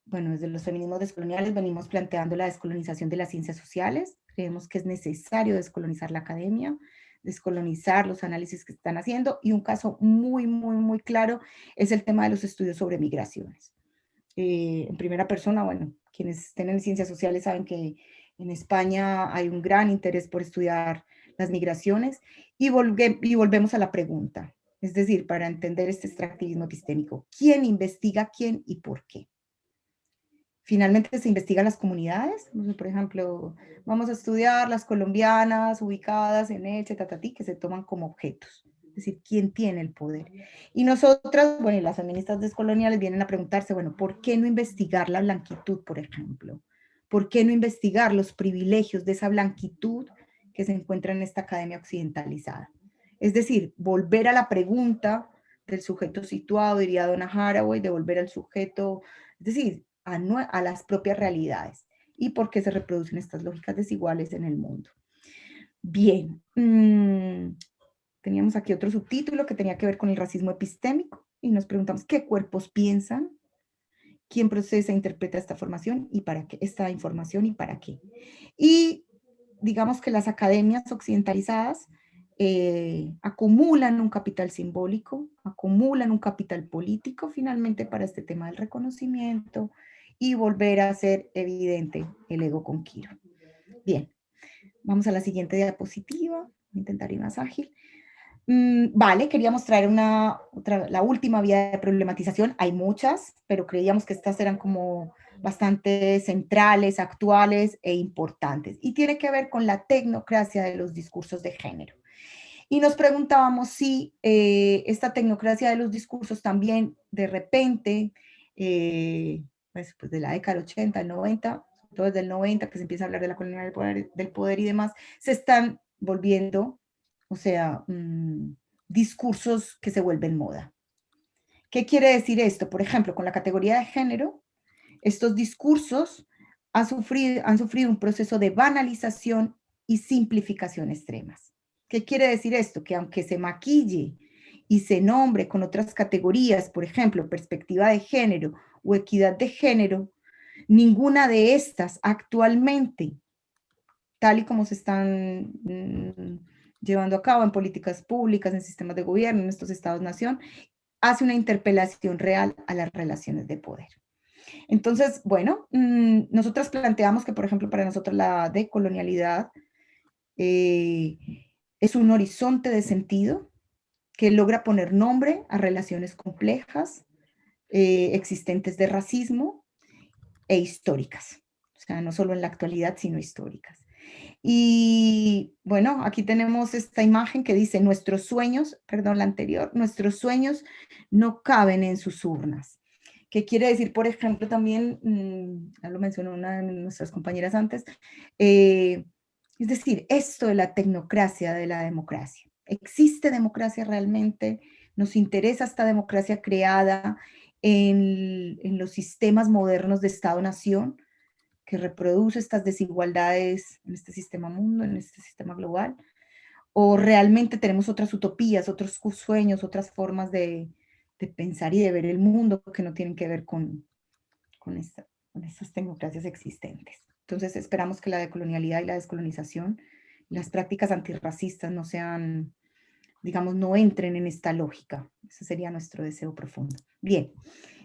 Bueno, desde los feminismos descoloniales venimos planteando la descolonización de las ciencias sociales. Creemos que es necesario descolonizar la academia, descolonizar los análisis que están haciendo, y un caso muy claro es el tema de los estudios sobre migraciones. En primera persona, bueno, quienes estén en ciencias sociales saben que en España hay un gran interés por estudiar las migraciones, y volvemos a la pregunta, es decir, para entender este extractivismo epistémico, ¿quién investiga a quién y por qué? Finalmente se investigan las comunidades, por ejemplo, vamos a estudiar las colombianas ubicadas en Elche, tatatí, que se toman como objetos, es decir, ¿quién tiene el poder? Y nosotras, bueno, y las feministas descoloniales vienen a preguntarse, bueno, ¿por qué no investigar la blanquitud, por ejemplo? ¿Por qué no investigar los privilegios de esa blanquitud que se encuentra en esta academia occidentalizada? Es decir, volver a la pregunta del sujeto situado, diría Donna Haraway, de volver al sujeto, es decir, a las propias realidades y por qué se reproducen estas lógicas desiguales en el mundo. Bien, teníamos aquí otro subtítulo que tenía que ver con el racismo epistémico y nos preguntamos qué cuerpos piensan, quién procesa e interpreta esta formación y para qué, esta información y para qué. Y digamos que las academias occidentalizadas acumulan un capital simbólico, acumulan un capital político finalmente para este tema del reconocimiento y volver a hacer evidente el ego con Quiro. Bien, vamos a la siguiente diapositiva, voy a intentar ir más ágil. Vale, queríamos traer la última vía de problematización, hay muchas, pero creíamos que estas eran como bastante centrales, actuales e importantes, y tiene que ver con la tecnocracia de los discursos de género. Y nos preguntábamos si esta tecnocracia de los discursos también de repente, pues de la década del 80, el 90, todo desde el 90 que se empieza a hablar de la colonia del poder y demás, se están volviendo, o sea, discursos que se vuelven moda. ¿Qué quiere decir esto? Por ejemplo, con la categoría de género, estos discursos han sufrido un proceso de banalización y simplificación extremas. ¿Qué quiere decir esto? Que aunque se maquille y se nombre con otras categorías, por ejemplo, perspectiva de género o equidad de género, ninguna de estas actualmente, tal y como se están llevando a cabo en políticas públicas, en sistemas de gobierno, en estos estados-nación, hace una interpelación real a las relaciones de poder. Entonces, bueno, nosotras planteamos que, por ejemplo, para nosotros la decolonialidad es un horizonte de sentido que logra poner nombre a relaciones complejas, existentes de racismo e históricas. O sea, no solo en la actualidad, sino históricas. Y bueno, aquí tenemos esta imagen que dice, nuestros sueños no caben en sus urnas. ¿Qué quiere decir, por ejemplo, también, ya lo mencionó una de nuestras compañeras antes, es decir, esto de la tecnocracia de la democracia. ¿Existe democracia realmente? ¿Nos interesa esta democracia creada en los sistemas modernos de Estado-Nación que reproduce estas desigualdades en este sistema mundo, en este sistema global? ¿O realmente tenemos otras utopías, otros sueños, otras formas de pensar y de ver el mundo que no tienen que ver con estas tecnocracias existentes? Entonces esperamos que la decolonialidad y la descolonización, las prácticas antirracistas no sean, digamos, no entren en esta lógica. Ese sería nuestro deseo profundo. Bien,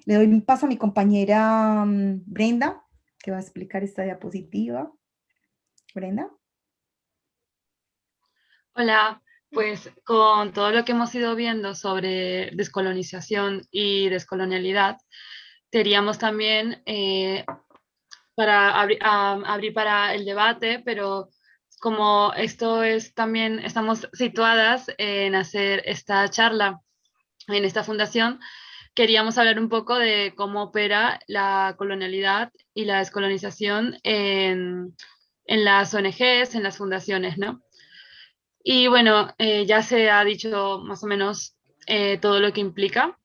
le doy un paso a mi compañera Brenda, que va a explicar esta diapositiva. Brenda. Hola, pues con todo lo que hemos ido viendo sobre descolonización y descolonialidad, queríamos también para abrir para el debate, pero como esto es también, estamos situadas en hacer esta charla en esta fundación, queríamos hablar un poco de cómo opera la colonialidad y la descolonización en las ONGs, en las fundaciones, ¿no? Y bueno, ya se ha dicho más o menos todo lo que implica.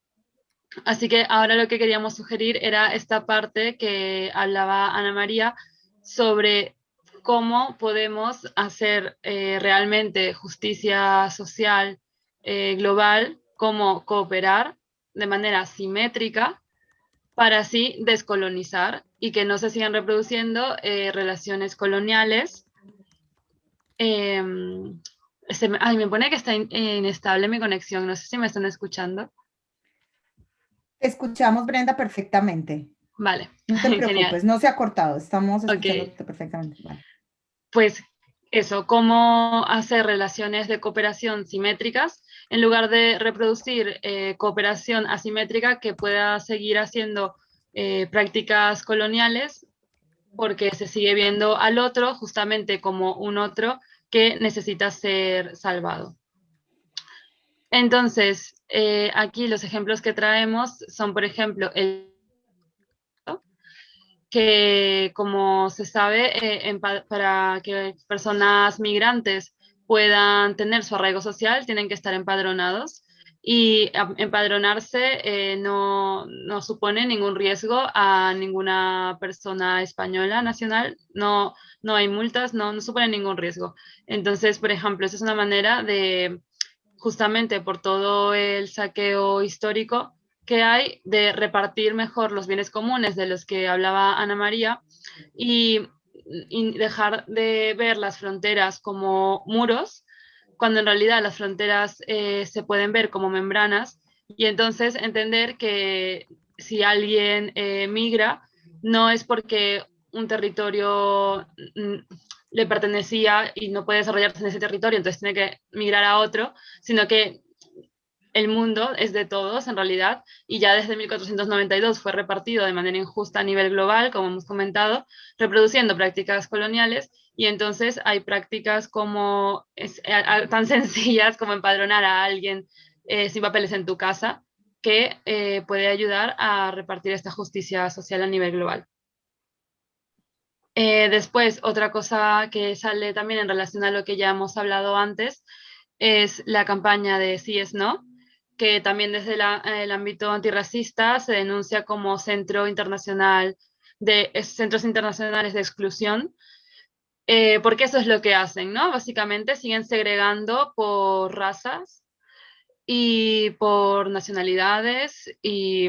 Así que ahora lo que queríamos sugerir era esta parte que hablaba Ana María sobre cómo podemos hacer realmente justicia social global, cómo cooperar de manera simétrica para así descolonizar y que no se sigan reproduciendo relaciones coloniales. Me pone que está inestable mi conexión, no sé si me están escuchando. Te escuchamos, Brenda, perfectamente. Vale, No te genial. preocupes, no se ha cortado, estamos Ok, escuchándote perfectamente. Vale. pues eso, cómo hacer relaciones de cooperación simétricas en lugar de reproducir cooperación asimétrica que pueda seguir haciendo prácticas coloniales porque se sigue viendo al otro justamente como un otro que necesita ser salvado. Entonces, aquí los ejemplos que traemos son, por ejemplo, que como se sabe, para que personas migrantes puedan tener su arraigo social, tienen que estar empadronados y empadronarse no supone ningún riesgo a ninguna persona española nacional, no hay multas, no supone ningún riesgo. Entonces, por ejemplo, esa es una manera de, justamente por todo el saqueo histórico que hay, de repartir mejor los bienes comunes de los que hablaba Ana María y dejar de ver las fronteras como muros, cuando en realidad las fronteras se pueden ver como membranas, y entonces entender que si alguien migra, no es porque un territorio le pertenecía y no puede desarrollarse en ese territorio, entonces tiene que migrar a otro, sino que el mundo es de todos en realidad, y ya desde 1492 fue repartido de manera injusta a nivel global, como hemos comentado, reproduciendo prácticas coloniales, y entonces hay prácticas como tan sencillas como empadronar a alguien sin papeles en tu casa, que puede ayudar a repartir esta justicia social a nivel global. Después, otra cosa que sale también en relación a lo que ya hemos hablado antes es la campaña de Sí es No, que también desde el ámbito antirracista se denuncia como centros internacionales de exclusión, porque eso es lo que hacen, ¿no? Básicamente siguen segregando por razas y por nacionalidades y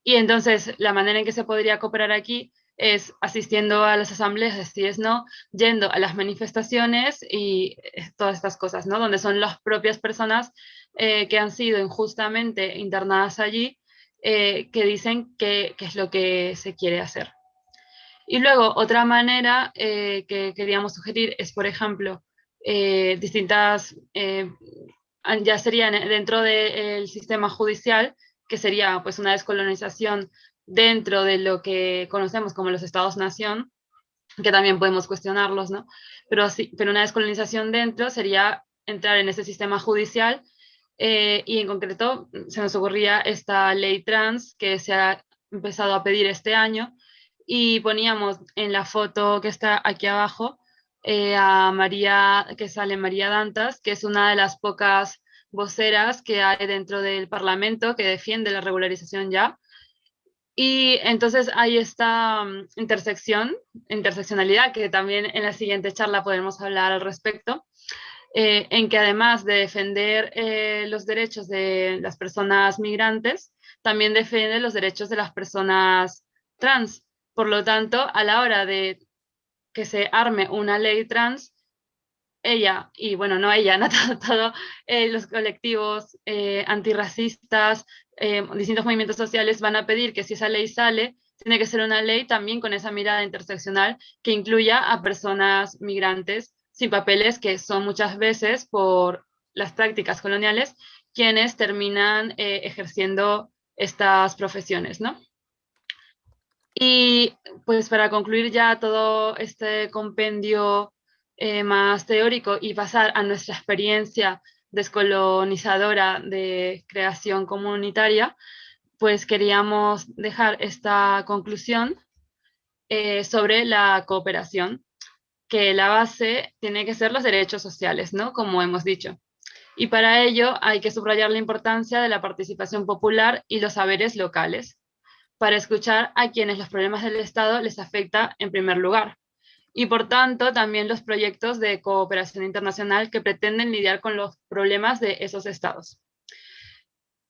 entonces la manera en que se podría cooperar aquí es asistiendo a las asambleas de Sí es No, yendo a las manifestaciones y todas estas cosas, ¿no? Donde son las propias personas que han sido injustamente internadas allí, que dicen qué es lo que se quiere hacer. Y luego, otra manera que queríamos sugerir es, por ejemplo, distintas, ya serían dentro del sistema judicial, que sería pues una descolonización dentro de lo que conocemos como los estados-nación, que también podemos cuestionarlos, ¿no? Pero una descolonización dentro sería entrar en ese sistema judicial y en concreto se nos ocurría esta ley trans que se ha empezado a pedir este año y poníamos en la foto que está aquí abajo a María, que sale María Dantas, que es una de las pocas voceras que hay dentro del Parlamento que defiende la regularización ya. Y entonces hay esta interseccionalidad, que también en la siguiente charla podremos hablar al respecto, en que además de defender los derechos de las personas migrantes, también defiende los derechos de las personas trans. Por lo tanto, a la hora de que se arme una ley trans, ella, y bueno, no ella, no todos los colectivos antirracistas, distintos movimientos sociales van a pedir que si esa ley sale, tiene que ser una ley también con esa mirada interseccional que incluya a personas migrantes sin papeles, que son muchas veces por las prácticas coloniales quienes terminan ejerciendo estas profesiones, ¿no? Y pues para concluir ya todo este compendio más teórico y pasar a nuestra experiencia descolonizadora de creación comunitaria, pues queríamos dejar esta conclusión sobre la cooperación, que la base tiene que ser los derechos sociales, ¿no? Como hemos dicho. Y para ello hay que subrayar la importancia de la participación popular y los saberes locales, para escuchar a quienes los problemas del Estado les afecta en primer lugar. Y por tanto, también los proyectos de cooperación internacional que pretenden lidiar con los problemas de esos estados.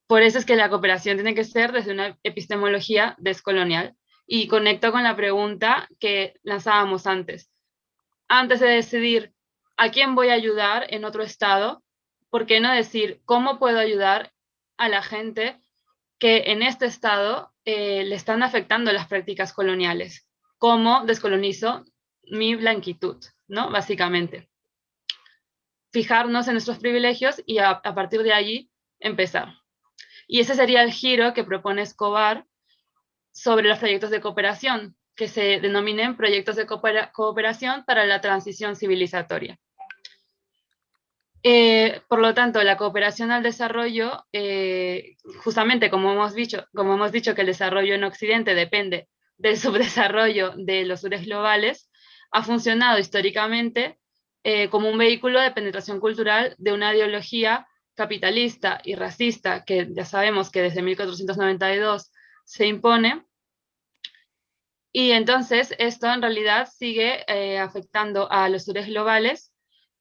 Por eso es que la cooperación tiene que ser desde una epistemología descolonial. Y conecto con la pregunta que lanzábamos antes. Antes de decidir a quién voy a ayudar en otro estado, ¿por qué no decir cómo puedo ayudar a la gente que en este estado le están afectando las prácticas coloniales? ¿Cómo descolonizo mi blanquitud, ¿no? Básicamente. Fijarnos en nuestros privilegios y a partir de allí empezar. Y ese sería el giro que propone Escobar sobre los proyectos de cooperación, que se denominen proyectos de cooperación para la transición civilizatoria. Por lo tanto, la cooperación al desarrollo, justamente como hemos dicho que el desarrollo en Occidente depende del subdesarrollo de los sures globales, ha funcionado históricamente como un vehículo de penetración cultural de una ideología capitalista y racista que ya sabemos que desde 1492 se impone. Y entonces esto en realidad sigue afectando a los sures globales,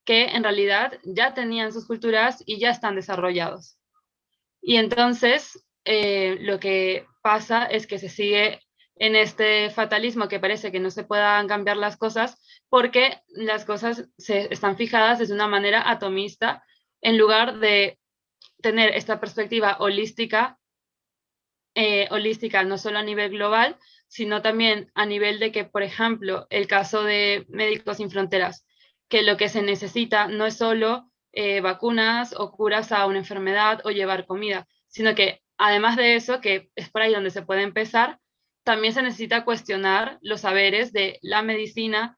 que en realidad ya tenían sus culturas y ya están desarrollados. Y entonces lo que pasa es que se sigue en este fatalismo que parece que no se puedan cambiar las cosas porque las cosas están fijadas desde una manera atomista en lugar de tener esta perspectiva holística no solo a nivel global, sino también a nivel de que, por ejemplo, el caso de Médicos Sin Fronteras, que lo que se necesita no es solo vacunas o curas a una enfermedad o llevar comida, sino que además de eso, que es por ahí donde se puede empezar, también se necesita cuestionar los saberes de la medicina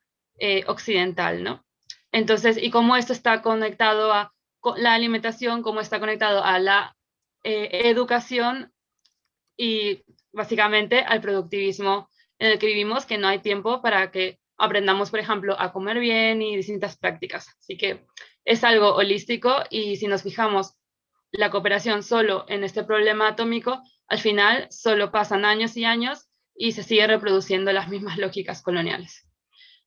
occidental, ¿no? Entonces, y cómo esto está conectado a la alimentación, cómo está conectado a la educación y básicamente al productivismo en el que vivimos, que no hay tiempo para que aprendamos, por ejemplo, a comer bien y distintas prácticas. Así que es algo holístico y si nos fijamos la cooperación solo en este problema atómico, al final solo pasan años y años y se sigue reproduciendo las mismas lógicas coloniales.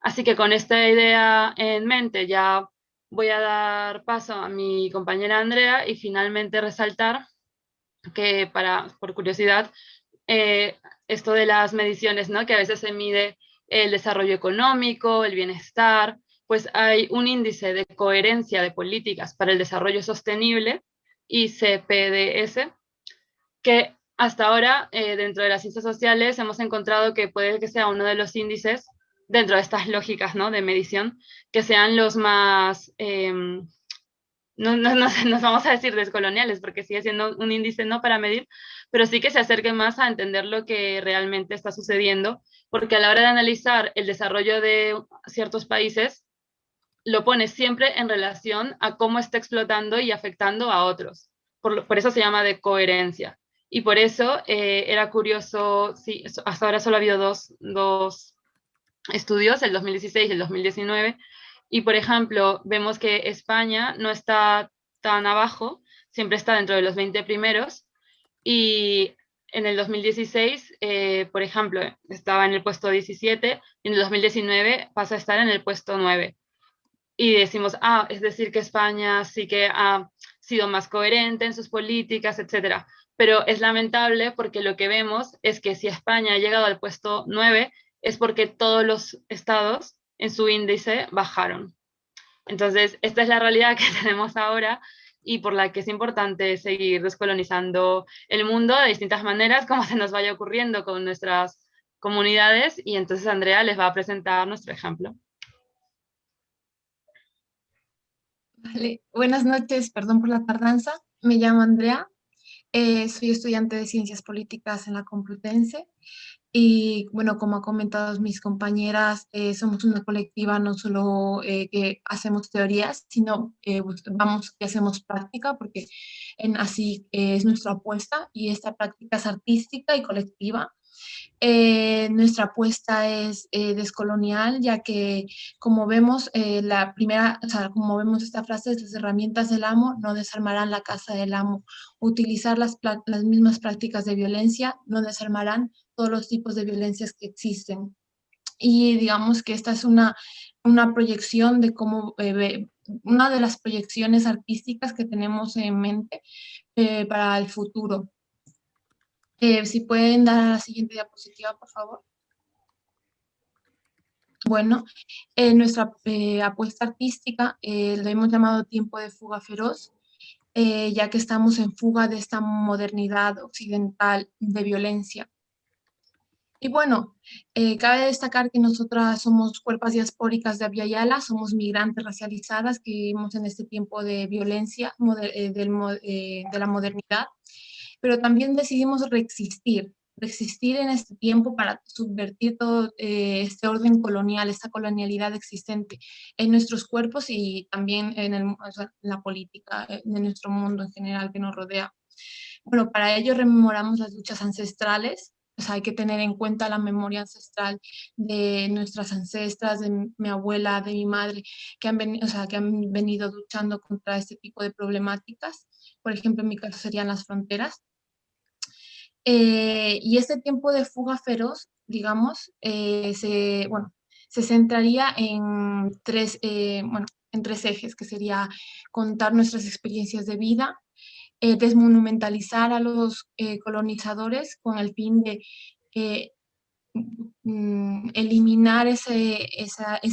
Así que con esta idea en mente ya voy a dar paso a mi compañera Andrea y finalmente resaltar que por curiosidad, esto de las mediciones, ¿no? Que a veces se mide el desarrollo económico, el bienestar, pues hay un índice de coherencia de políticas para el desarrollo sostenible, ICPDS, que hasta ahora dentro de las ciencias sociales hemos encontrado que puede que sea uno de los índices dentro de estas lógicas, ¿no? De medición, que sean los más no nos vamos a decir descoloniales, porque sigue siendo un índice no para medir, pero sí que se acerque más a entender lo que realmente está sucediendo, porque a la hora de analizar el desarrollo de ciertos países, lo pone siempre en relación a cómo está explotando y afectando a otros. Por eso se llama de coherencia. Y por eso era curioso, sí, hasta ahora solo ha habido dos estudios, el 2016 y el 2019, y por ejemplo, vemos que España no está tan abajo, siempre está dentro de los 20 primeros, y en el 2016, por ejemplo, estaba en el puesto 17, y en el 2019 pasa a estar en el puesto 9. Y decimos, es decir que España sí que ha sido más coherente en sus políticas, etc. Pero es lamentable porque lo que vemos es que si España ha llegado al puesto 9 es porque todos los estados en su índice bajaron. Entonces, esta es la realidad que tenemos ahora y por la que es importante seguir descolonizando el mundo de distintas maneras, como se nos vaya ocurriendo con nuestras comunidades. Y entonces Andrea les va a presentar nuestro ejemplo. Vale. Buenas noches, perdón por la tardanza. Me llamo Andrea, soy estudiante de Ciencias Políticas en la Complutense Y bueno, como han comentado mis compañeras, somos una colectiva no solo que hacemos teorías, sino vamos y hacemos práctica, porque así es nuestra apuesta, y esta práctica es artística y colectiva. Nuestra apuesta es descolonial, ya que como vemos como vemos esta frase, las herramientas del amo no desarmarán la casa del amo. Utilizar las mismas prácticas de violencia no desarmarán todos los tipos de violencias que existen. Y digamos que esta es una proyección de cómo, una de las proyecciones artísticas que tenemos en mente para el futuro. Si pueden dar a la siguiente diapositiva, por favor. Bueno, nuestra apuesta artística lo hemos llamado tiempo de fuga feroz, ya que estamos en fuga de esta modernidad occidental de violencia. Y bueno, cabe destacar que nosotras somos cuerpas diaspóricas de Abya Yala, somos migrantes racializadas que vivimos en este tiempo de violencia de la modernidad, pero también decidimos resistir en este tiempo para subvertir todo este orden colonial, esta colonialidad existente en nuestros cuerpos y también en la política de nuestro mundo en general que nos rodea. Bueno, para ello rememoramos las luchas ancestrales. O sea, hay que tener en cuenta la memoria ancestral de nuestras ancestras, de mi abuela, de mi madre, que han venido luchando contra este tipo de problemáticas. Por ejemplo, en mi caso serían las fronteras. Y este tiempo de fuga feroz, digamos, se centraría en en tres ejes, que sería contar nuestras experiencias de vida, desmonumentalizar a los colonizadores con el fin de eliminar ese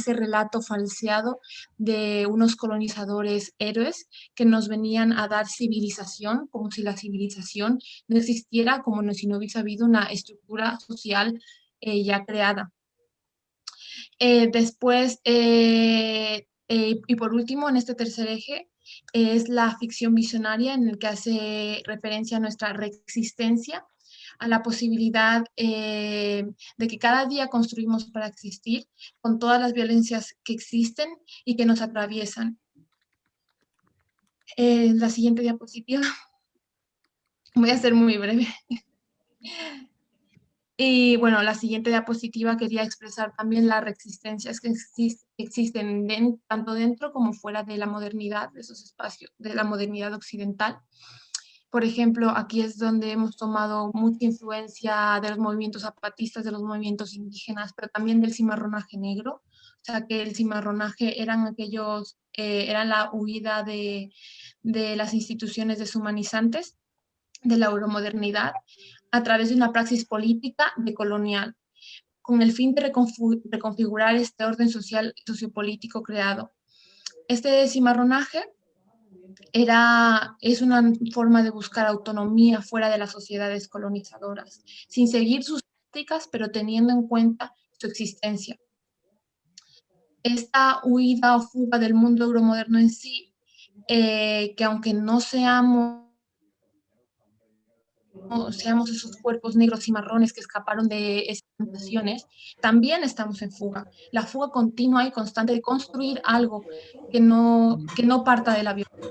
relato falseado de unos colonizadores héroes que nos venían a dar civilización, como si la civilización no existiera, como si no hubiese habido una estructura social ya creada. Y por último, en este tercer eje, es la ficción visionaria, en el que hace referencia a nuestra reexistencia, a la posibilidad de que cada día construimos para existir, con todas las violencias que existen y que nos atraviesan. La siguiente diapositiva. Voy a ser muy breve. Y bueno, la siguiente diapositiva quería expresar también las reexistencias que existen tanto dentro como fuera de la modernidad, de esos espacios, de la modernidad occidental. Por ejemplo, aquí es donde hemos tomado mucha influencia de los movimientos zapatistas, de los movimientos indígenas, pero también del cimarronaje negro. O sea, que el cimarronaje era la huida de las instituciones deshumanizantes de la euromodernidad a través de una praxis política decolonial, con el fin de reconfigurar este orden social y sociopolítico creado. Este cimarronaje es una forma de buscar autonomía fuera de las sociedades colonizadoras, sin seguir sus prácticas, pero teniendo en cuenta su existencia. Esta huida o fuga del mundo euromoderno en sí, que aunque no seamos esos cuerpos negros y marrones que escaparon de esas plantaciones, también estamos en fuga. La fuga continua y constante de construir algo que no parta de la violencia.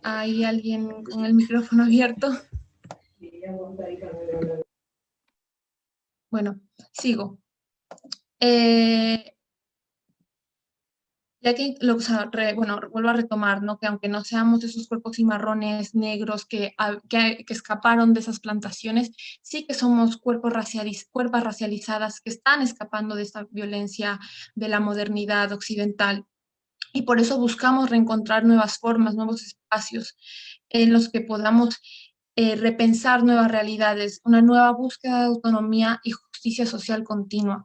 ¿Hay alguien con el micrófono abierto? Bueno, sigo. Ya que, vuelvo a retomar, ¿no? Que aunque no seamos esos cuerpos cimarrones negros que escaparon de esas plantaciones, sí que somos cuerpas racializadas que están escapando de esta violencia de la modernidad occidental. Y por eso buscamos reencontrar nuevas formas, nuevos espacios en los que podamos repensar nuevas realidades, una nueva búsqueda de autonomía y justicia social continua.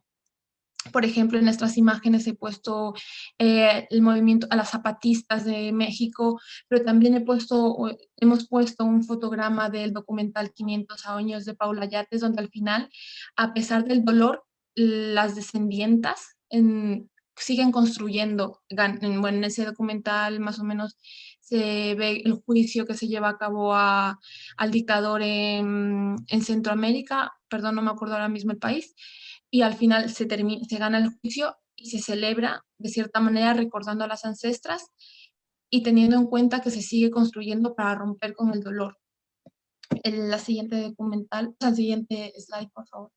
Por ejemplo, en nuestras imágenes he puesto el movimiento a las zapatistas de México, pero también hemos puesto un fotograma del documental 500 años de Paula Yates, donde al final, a pesar del dolor, las descendientas siguen construyendo. En ese documental más o menos se ve el juicio que se lleva a cabo al dictador en Centroamérica, perdón, no me acuerdo ahora mismo el país, y al final se gana el juicio y se celebra de cierta manera recordando a las ancestras y teniendo en cuenta que se sigue construyendo para romper con el dolor. La siguiente documental, el siguiente slide, por favor.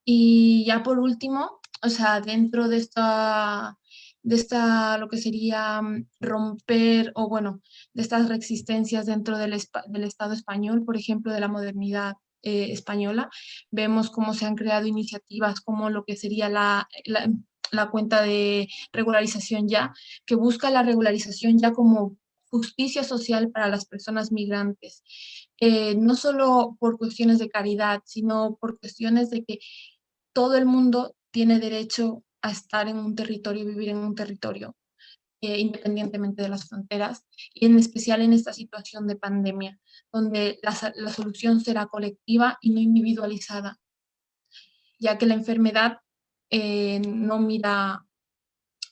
Y ya por último, o sea, dentro de esta lo que sería romper, o bueno, de estas resistencias dentro del Estado español, por ejemplo, de la modernidad española, vemos cómo se han creado iniciativas como lo que sería la cuenta de regularización ya, que busca la regularización ya como justicia social para las personas migrantes, no solo por cuestiones de caridad, sino por cuestiones de que todo el mundo tiene derecho a estar en un territorio, vivir en un territorio, independientemente de las fronteras, y en especial en esta situación de pandemia, donde la solución será colectiva y no individualizada, ya que la enfermedad no mira,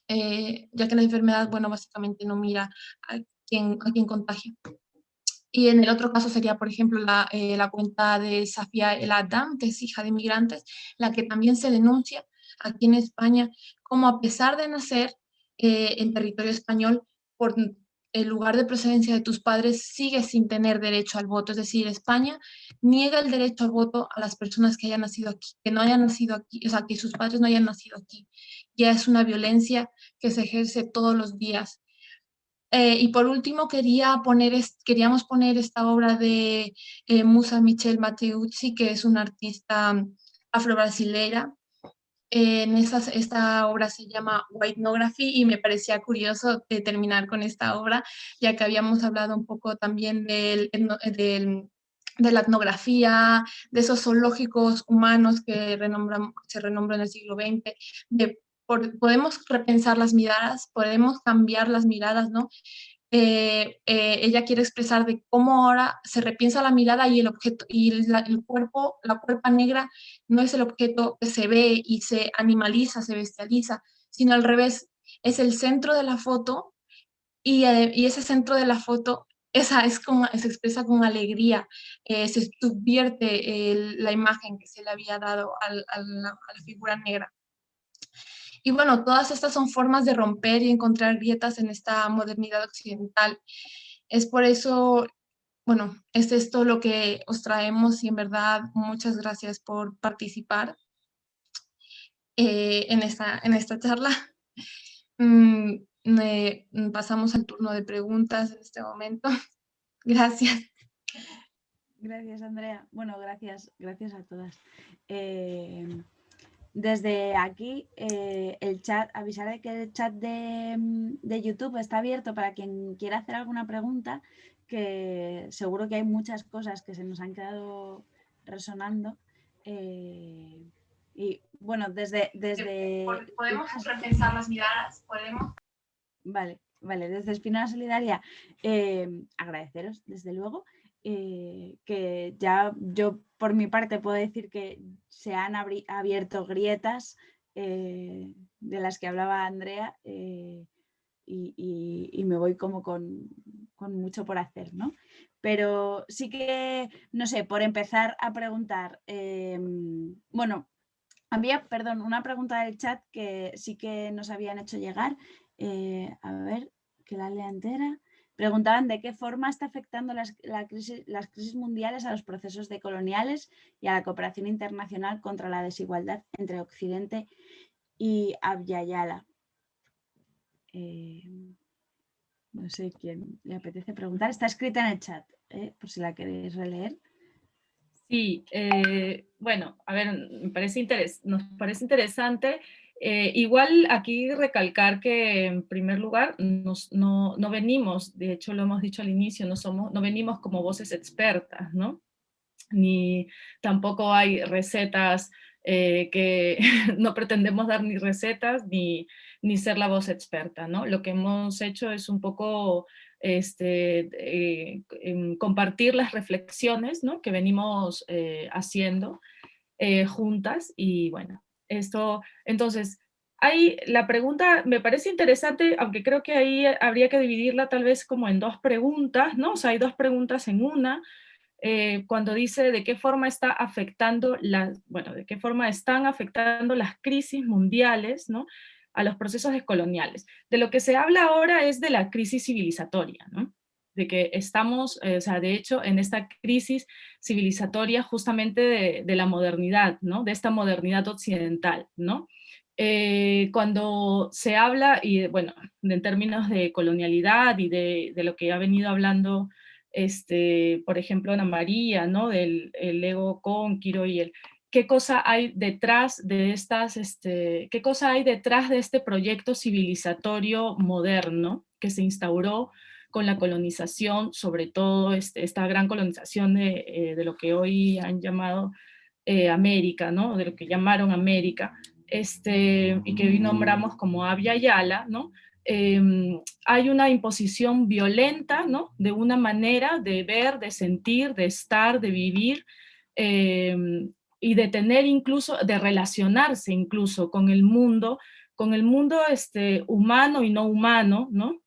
ya que la enfermedad, bueno, básicamente no mira a quién contagia. Y en el otro caso sería, por ejemplo, la cuenta de Safia El Adam, que es hija de inmigrantes, la que también se denuncia aquí en España, como a pesar de nacer en territorio español, por el lugar de procedencia de tus padres, sigues sin tener derecho al voto. Es decir, España niega el derecho al voto a las personas que hayan nacido aquí, que no hayan nacido aquí, o sea, que sus padres no hayan nacido aquí. Ya es una violencia que se ejerce todos los días. Y por último, queríamos poner esta obra de Musa Michel Matteucci, que es una artista afro-brasilera. Esta obra se llama Whitenography y me parecía curioso terminar con esta obra, ya que habíamos hablado un poco también de la etnografía, de esos zoológicos humanos que se renombran en el siglo XX, podemos repensar las miradas, podemos cambiar las miradas, ¿no? Ella quiere expresar de cómo ahora se repiensa la mirada y el objeto y el cuerpo, la cuerpa negra no es el objeto que se ve y se animaliza, se bestializa, sino al revés, es el centro de la foto y ese centro de la foto se expresa con alegría, se subvierte la imagen que se le había dado a la figura negra. Y bueno, todas estas son formas de romper y encontrar grietas en esta modernidad occidental. Es por eso, bueno, es esto lo que os traemos y en verdad muchas gracias por participar en esta charla. Pasamos al turno de preguntas en este momento. Gracias. Gracias, Andrea. Bueno, gracias a todas. Desde aquí, el chat, avisaré que el chat de YouTube está abierto para quien quiera hacer alguna pregunta, que seguro que hay muchas cosas que se nos han quedado resonando. Y bueno, desde... ¿Podemos repensar las miradas? ¿Podemos? Vale, desde Espinola Solidaria, agradeceros, desde luego. Que ya yo por mi parte puedo decir que se han abierto grietas de las que hablaba Andrea y me voy como con mucho por hacer, ¿no? Pero sí que, no sé, por empezar a preguntar, bueno, había, perdón, una pregunta del chat que sí que nos habían hecho llegar, a ver, que la lea entera. Preguntaban de qué forma está afectando las crisis mundiales a los procesos decoloniales y a la cooperación internacional contra la desigualdad entre Occidente y Abya Yala. No sé quién le apetece preguntar. Está escrita en el chat, por si la queréis releer. Sí, bueno, a ver, nos parece interesante. Igual aquí recalcar que en primer lugar no venimos, de hecho lo hemos dicho al inicio, no venimos como voces expertas, ¿no? Ni tampoco hay recetas que no pretendemos dar ni recetas ni ser la voz experta, ¿no? Lo que hemos hecho es un poco compartir las reflexiones, ¿no?, que venimos haciendo juntas y bueno, esto, entonces, La pregunta me parece interesante, aunque creo que ahí habría que dividirla tal vez como en dos preguntas, ¿no? O sea, hay dos preguntas en una. Cuando dice de qué forma está afectando de qué forma están afectando las crisis mundiales, ¿no?, a los procesos descoloniales. De lo que se habla ahora es de la crisis civilizatoria, ¿no? De que estamos, o sea, de hecho, en esta crisis civilizatoria justamente de la modernidad, ¿no?, de esta modernidad occidental, ¿no? Cuando se habla, y bueno, en términos de colonialidad y de lo que ha venido hablando, por ejemplo, Ana María, ¿no?, del el ego cónquiro y qué cosa hay detrás de qué cosa hay detrás de este proyecto civilizatorio moderno que se instauró con la colonización, sobre todo esta gran colonización de lo que hoy han llamado América, ¿no?, de lo que llamaron América, y que hoy nombramos como Abya Yala, ¿no? Hay una imposición violenta, ¿no?, de una manera de ver, de sentir, de estar, de vivir, y de tener incluso, de relacionarse incluso con el mundo humano y no humano, ¿no?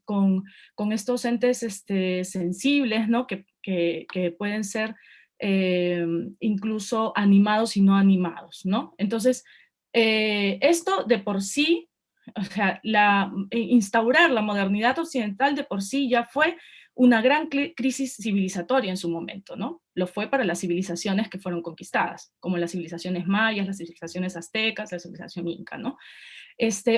Con estos entes sensibles, ¿no?, que pueden ser incluso animados y no animados, ¿no? Entonces, esto de por sí, o sea, instaurar la modernidad occidental de por sí ya fue una gran crisis civilizatoria en su momento, ¿no? Lo fue para las civilizaciones que fueron conquistadas, como las civilizaciones mayas, las civilizaciones aztecas, la civilización inca, ¿no?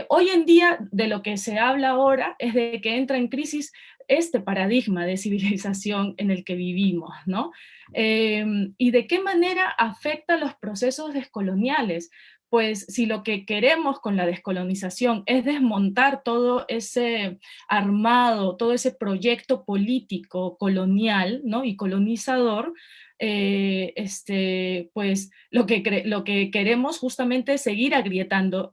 Hoy en día, de lo que se habla ahora es de que entra en crisis este paradigma de civilización en el que vivimos, ¿no? ¿Y de qué manera afecta los procesos descoloniales? Pues si lo que queremos con la descolonización es desmontar todo ese armado, todo ese proyecto político colonial, ¿no?, y colonizador, pues lo que queremos justamente es seguir agrietando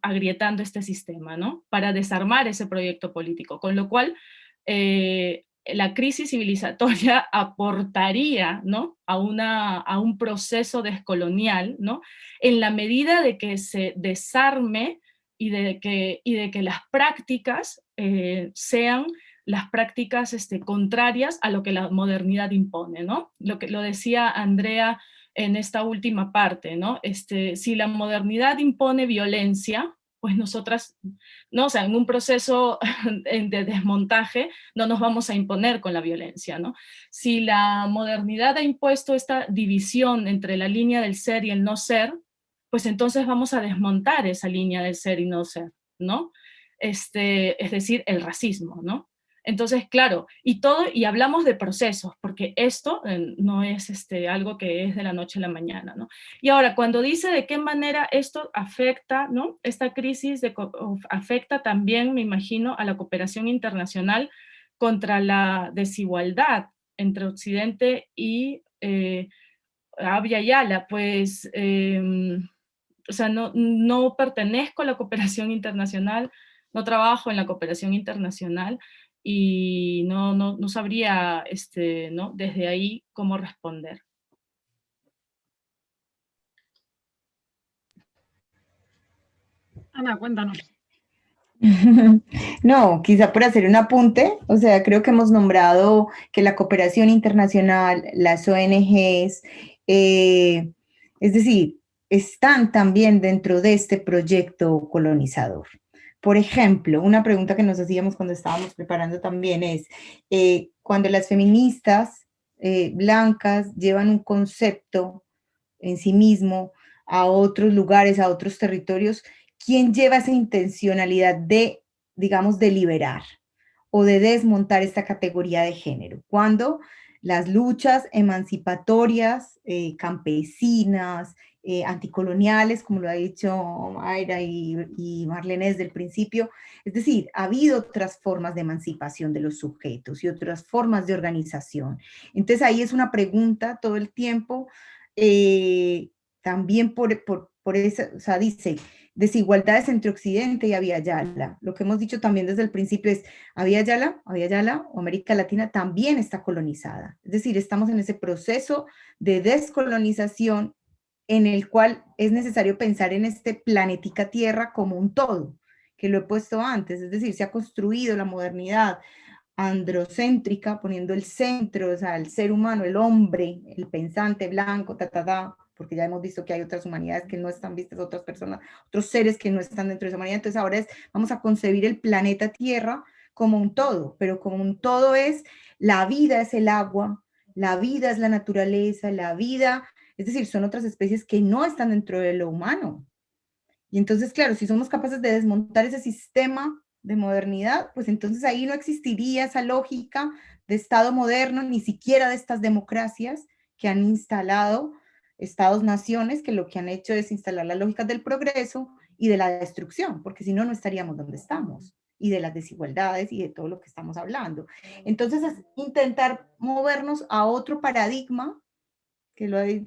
este sistema, ¿no?, para desarmar ese proyecto político, con lo cual la crisis civilizatoria aportaría, ¿no?, a un proceso descolonial, ¿no?, en la medida de que se desarme y de que las prácticas sean las prácticas contrarias a lo que la modernidad impone, ¿no? Lo decía Andrea en esta última parte, ¿no? Si la modernidad impone violencia, pues nosotras, ¿no? O sea, en un proceso de desmontaje no nos vamos a imponer con la violencia, ¿no? Si la modernidad ha impuesto esta división entre la línea del ser y el no ser, pues entonces vamos a desmontar esa línea del ser y no ser, ¿no? Es decir, el racismo, ¿no? Entonces, claro, y hablamos de procesos, porque esto no es algo que es de la noche a la mañana, ¿no? Y ahora, cuando dice de qué manera esto afecta, ¿no?, esta crisis afecta también, me imagino, a la cooperación internacional contra la desigualdad entre Occidente y Abya Yala, pues, o sea, no pertenezco a la cooperación internacional, no trabajo en la cooperación internacional, y no sabría, ¿no?, desde ahí cómo responder. Ana, cuéntanos. No, quizá por hacer un apunte, o sea, creo que hemos nombrado que la cooperación internacional, las ONGs, es decir, están también dentro de este proyecto colonizador. Por ejemplo, una pregunta que nos hacíamos cuando estábamos preparando también es, cuando las feministas blancas llevan un concepto en sí mismo a otros lugares, a otros territorios, ¿quién lleva esa intencionalidad de, digamos, de liberar o de desmontar esta categoría de género? Cuando las luchas emancipatorias, campesinas, anticoloniales, como lo ha dicho Mayra y Marlene desde el principio, es decir, ha habido otras formas de emancipación de los sujetos y otras formas de organización. Entonces ahí es una pregunta todo el tiempo, también por eso, o sea, dice, desigualdades entre Occidente y Abya Yala. Lo que hemos dicho también desde el principio es, Abya Yala o América Latina también está colonizada. Es decir, estamos en ese proceso de descolonización en el cual es necesario pensar en este planetica Tierra como un todo, que lo he puesto antes, es decir, se ha construido la modernidad androcéntrica, poniendo el centro, o sea, el ser humano, el hombre, el pensante blanco, porque ya hemos visto que hay otras humanidades que no están vistas, otras personas, otros seres que no están dentro de esa humanidad, entonces ahora vamos a concebir el planeta Tierra como un todo, pero como un todo es, la vida es el agua, la vida es la naturaleza, la vida, es decir, son otras especies que no están dentro de lo humano. Y entonces, claro, si somos capaces de desmontar ese sistema de modernidad, pues entonces ahí no existiría esa lógica de Estado moderno, ni siquiera de estas democracias que han instalado Estados-naciones, que lo que han hecho es instalar las lógicas del progreso y de la destrucción, porque si no, no estaríamos donde estamos, y de las desigualdades y de todo lo que estamos hablando. Entonces, es intentar movernos a otro paradigma,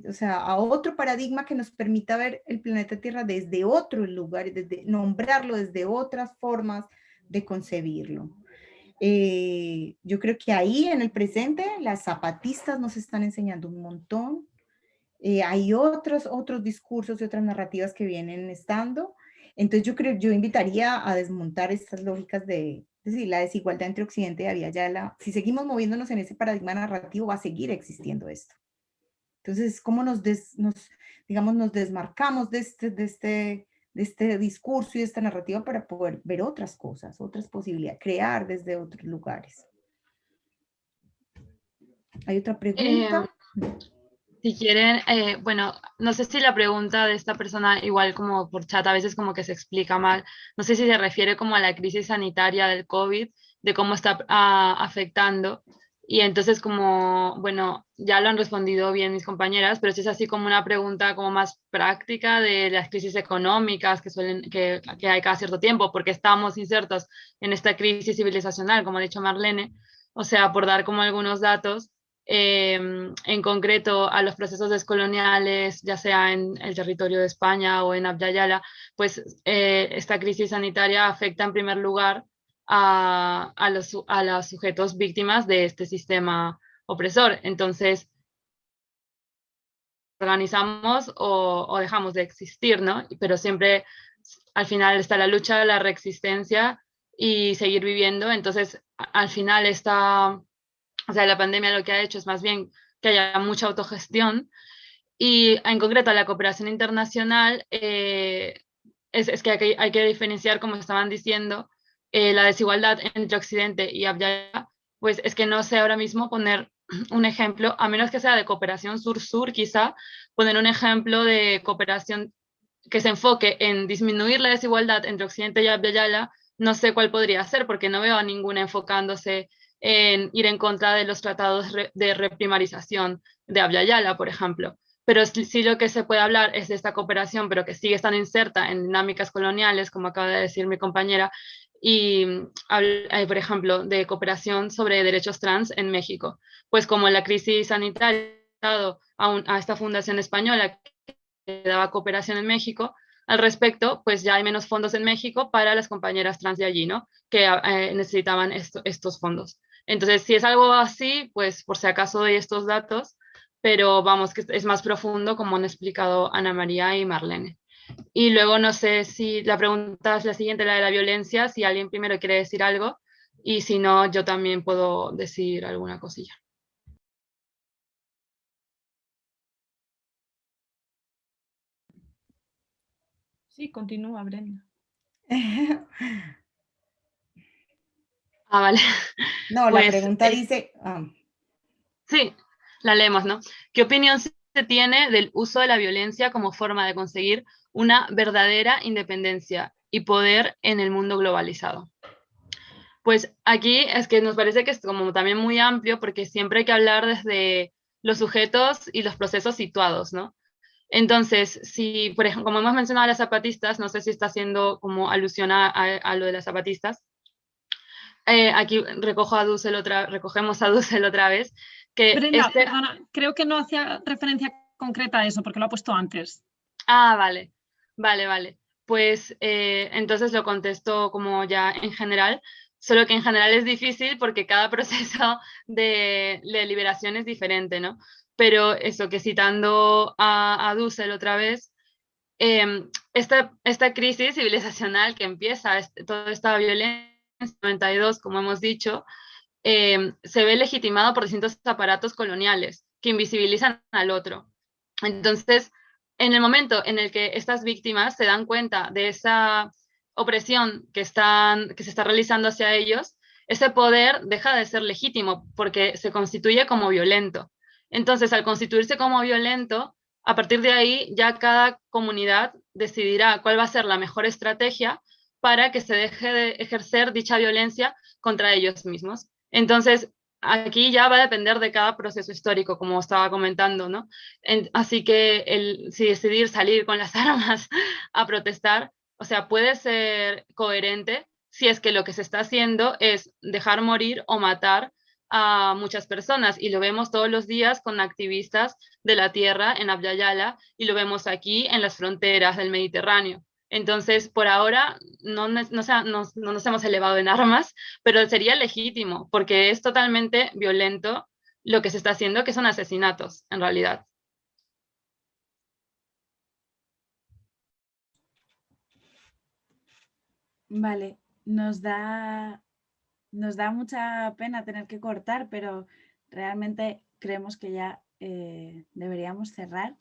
o sea, a otro paradigma que nos permita ver el planeta Tierra desde otros lugares, desde nombrarlo desde otras formas de concebirlo. Yo creo que ahí en el presente las zapatistas nos están enseñando un montón. Hay otros discursos y otras narrativas que vienen estando. Entonces yo invitaría a desmontar estas lógicas es decir, la desigualdad entre Occidente y Abya Yala. Si seguimos moviéndonos en ese paradigma narrativo, va a seguir existiendo esto. Entonces, ¿cómo nos desmarcamos de este discurso y de esta narrativa para poder ver otras cosas, otras posibilidades, crear desde otros lugares? ¿Hay otra pregunta? Si quieren, bueno, no sé si la pregunta de esta persona, igual como por chat, a veces como que se explica mal, no sé si se refiere como a la crisis sanitaria del COVID, de cómo está afectando. Y entonces como, bueno, ya lo han respondido bien mis compañeras, pero si es así como una pregunta como más práctica de las crisis económicas que hay cada cierto tiempo, porque estamos insertos en esta crisis civilizacional, como ha dicho Marlene, o sea, por dar como algunos datos, en concreto a los procesos descoloniales, ya sea en el territorio de España o en Abya Yala, pues esta crisis sanitaria afecta en primer lugar a los sujetos víctimas de este sistema opresor. Entonces, organizamos o dejamos de existir, ¿no? Pero siempre al final está la lucha, la reexistencia y seguir viviendo. Entonces, al final o sea, la pandemia lo que ha hecho es más bien que haya mucha autogestión y en concreto la cooperación internacional es que hay que diferenciar, como estaban diciendo, la desigualdad entre Occidente y Abya Yala, pues es que no sé ahora mismo poner un ejemplo, a menos que sea de cooperación sur-sur quizá, poner un ejemplo de cooperación que se enfoque en disminuir la desigualdad entre Occidente y Abya Yala, no sé cuál podría ser, porque no veo a ninguna enfocándose en ir en contra de los tratados de reprimarización de Abya Yala, por ejemplo. Pero sí lo que se puede hablar es de esta cooperación, pero que sigue estando inserta en dinámicas coloniales, como acaba de decir mi compañera, y por ejemplo, de cooperación sobre derechos trans en México. Pues como la crisis sanitaria a esta fundación española que daba cooperación en México, al respecto, pues ya hay menos fondos en México para las compañeras trans de allí, ¿no? Que necesitaban estos fondos. Entonces, si es algo así, pues por si acaso doy estos datos, pero vamos, que es más profundo, como han explicado Ana María y Marlene. Y luego no sé si la pregunta es la siguiente, la de la violencia, si alguien primero quiere decir algo, y si no, yo también puedo decir alguna cosilla. Sí, continúa, Brenda. Vale. No, pues, la pregunta dice... Sí, la leemos, ¿no? ¿Qué opinión se tiene del uso de la violencia como forma de conseguir una verdadera independencia y poder en el mundo globalizado? Pues aquí es que nos parece que es como también muy amplio porque siempre hay que hablar desde los sujetos y los procesos situados, ¿no? Entonces, si, por ejemplo, como hemos mencionado a las zapatistas, no sé si está haciendo como alusión a lo de las zapatistas, aquí recogemos a Dussel otra vez, que Brenda, perdona, creo que no hacía referencia concreta a eso porque lo ha puesto antes. Ah, vale. Pues entonces lo contesto como ya en general, solo que en general es difícil porque cada proceso de liberación es diferente, ¿no? pero eso, que citando a Dussel otra vez, esta crisis civilizacional que empieza, toda esta violencia en 92, como hemos dicho, se ve legitimado por distintos aparatos coloniales que invisibilizan al otro. Entonces, en el momento en el que estas víctimas se dan cuenta de esa opresión que se está realizando hacia ellos, ese poder deja de ser legítimo porque se constituye como violento. Entonces, al constituirse como violento, a partir de ahí ya cada comunidad decidirá cuál va a ser la mejor estrategia para que se deje de ejercer dicha violencia contra ellos mismos. Entonces, aquí ya va a depender de cada proceso histórico, como estaba comentando, ¿no? Así que si decidir salir con las armas a protestar, o sea, puede ser coherente si es que lo que se está haciendo es dejar morir o matar a muchas personas, y lo vemos todos los días con activistas de la tierra en Abya Yala, y lo vemos aquí en las fronteras del Mediterráneo. Entonces, por ahora no nos hemos elevado en armas, pero sería legítimo, porque es totalmente violento lo que se está haciendo, que son asesinatos, en realidad. Vale, nos da mucha pena tener que cortar, pero realmente creemos que ya deberíamos cerrar,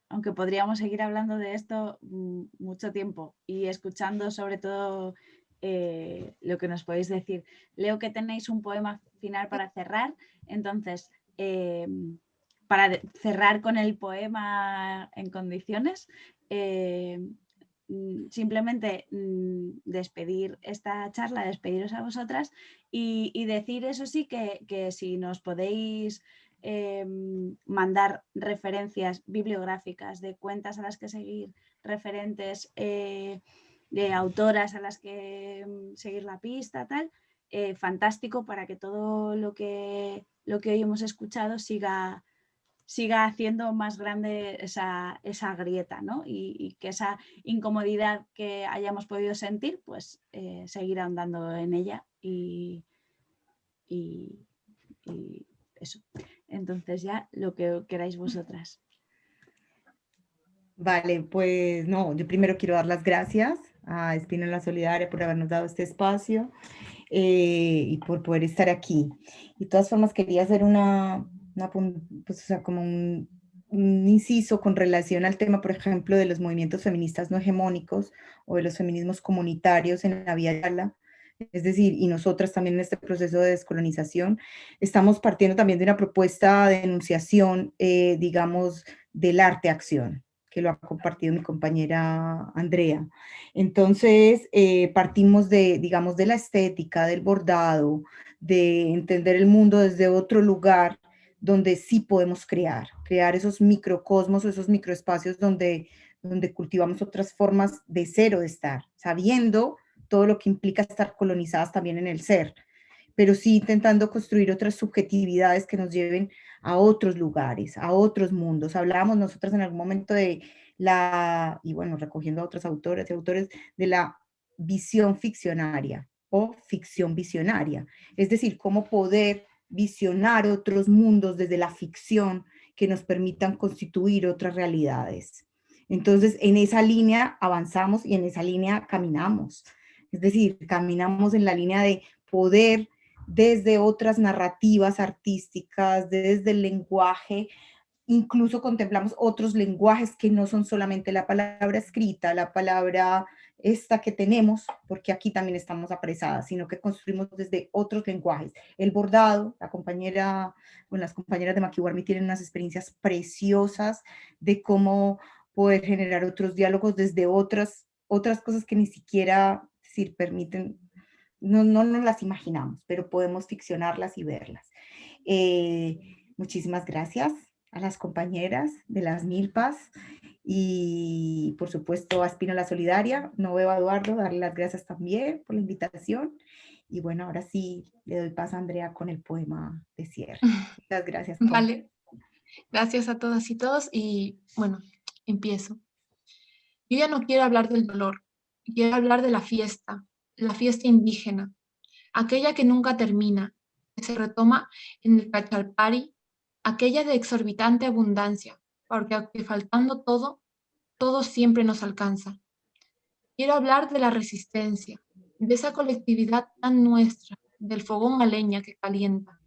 aunque podríamos seguir hablando de esto mucho tiempo y escuchando sobre todo lo que nos podéis decir. Leo que tenéis un poema final para cerrar, entonces para cerrar con el poema en condiciones, simplemente despedir esta charla, despediros a vosotras y decir, eso sí, que si nos podéis mandar referencias bibliográficas de cuentas a las que seguir, referentes de autoras a las que seguir la pista, tal, fantástico, para que todo lo que hoy hemos escuchado siga haciendo más grande esa grieta, ¿no? Y que esa incomodidad que hayamos podido sentir, pues seguir ahondando en ella y eso. Entonces ya lo que queráis vosotras. Vale, pues no, yo primero quiero dar las gracias a Espínola Solidaria por habernos dado este espacio y por poder estar aquí. Y de todas formas quería hacer pues, o sea, como un inciso con relación al tema, por ejemplo, de los movimientos feministas no hegemónicos o de los feminismos comunitarios en la Abya Yala. Es decir, y nosotras también en este proceso de descolonización estamos partiendo también de una propuesta de enunciación, digamos, del arte-acción, que lo ha compartido mi compañera Andrea. Entonces, partimos de, digamos, de la estética, del bordado, de entender el mundo desde otro lugar, donde sí podemos crear esos microcosmos, esos microespacios donde cultivamos otras formas de ser o de estar, sabiendo todo lo que implica estar colonizadas también en el ser, pero sí intentando construir otras subjetividades que nos lleven a otros lugares, a otros mundos. Hablábamos nosotras en algún momento de y bueno, recogiendo a otros autores y autores, de la visión ficcionaria o ficción visionaria, es decir, cómo poder visionar otros mundos desde la ficción que nos permitan constituir otras realidades. Entonces, en esa línea avanzamos y en esa línea caminamos. Es decir, caminamos en la línea de poder desde otras narrativas artísticas, desde el lenguaje, incluso contemplamos otros lenguajes que no son solamente la palabra escrita, la palabra esta que tenemos, porque aquí también estamos apresadas, sino que construimos desde otros lenguajes. El bordado, las compañeras de Maquiwarmi tienen unas experiencias preciosas de cómo poder generar otros diálogos desde otras cosas que ni siquiera permiten, no nos las imaginamos, pero podemos ficcionarlas y verlas. Muchísimas gracias a las compañeras de las Milpas y por supuesto a Espínola Solidaria. No veo a Eduardo, darle las gracias también por la invitación. Y bueno, ahora sí le doy paso a Andrea con el poema de cierre. Muchas gracias. Vale, gracias a todas y todos y bueno, empiezo. Yo ya no quiero hablar del dolor, quiero hablar de la fiesta indígena, aquella que nunca termina, que se retoma en el Cachalpari, aquella de exorbitante abundancia, porque aunque faltando todo, todo siempre nos alcanza. Quiero hablar de la resistencia, de esa colectividad tan nuestra, del fogón a leña que calienta,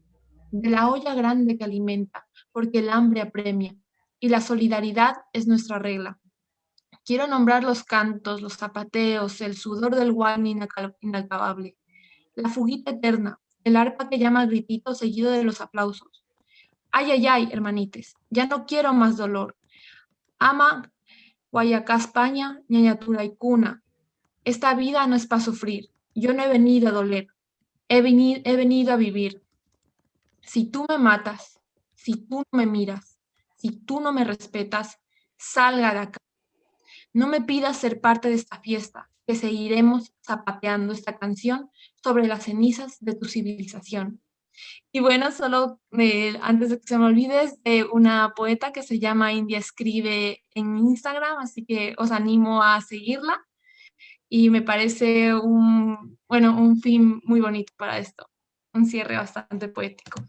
de la olla grande que alimenta, porque el hambre apremia, y la solidaridad es nuestra regla. Quiero nombrar los cantos, los zapateos, el sudor del guano inacabable, la fuguita eterna, el arpa que llama al gritito seguido de los aplausos. Ay, ay, ay, hermanites, ya no quiero más dolor. Ama, Guayacá, España, ñañatura y cuna. Esta vida no es para sufrir. Yo no he venido a doler. He venido a vivir. Si tú me matas, si tú no me miras, si tú no me respetas, salga de acá. No me pidas ser parte de esta fiesta, que seguiremos zapateando esta canción sobre las cenizas de tu civilización. Y bueno, solo antes de que se me olvide, es de una poeta que se llama India Escribe en Instagram, así que os animo a seguirla y me parece un fin muy bonito para esto, un cierre bastante poético.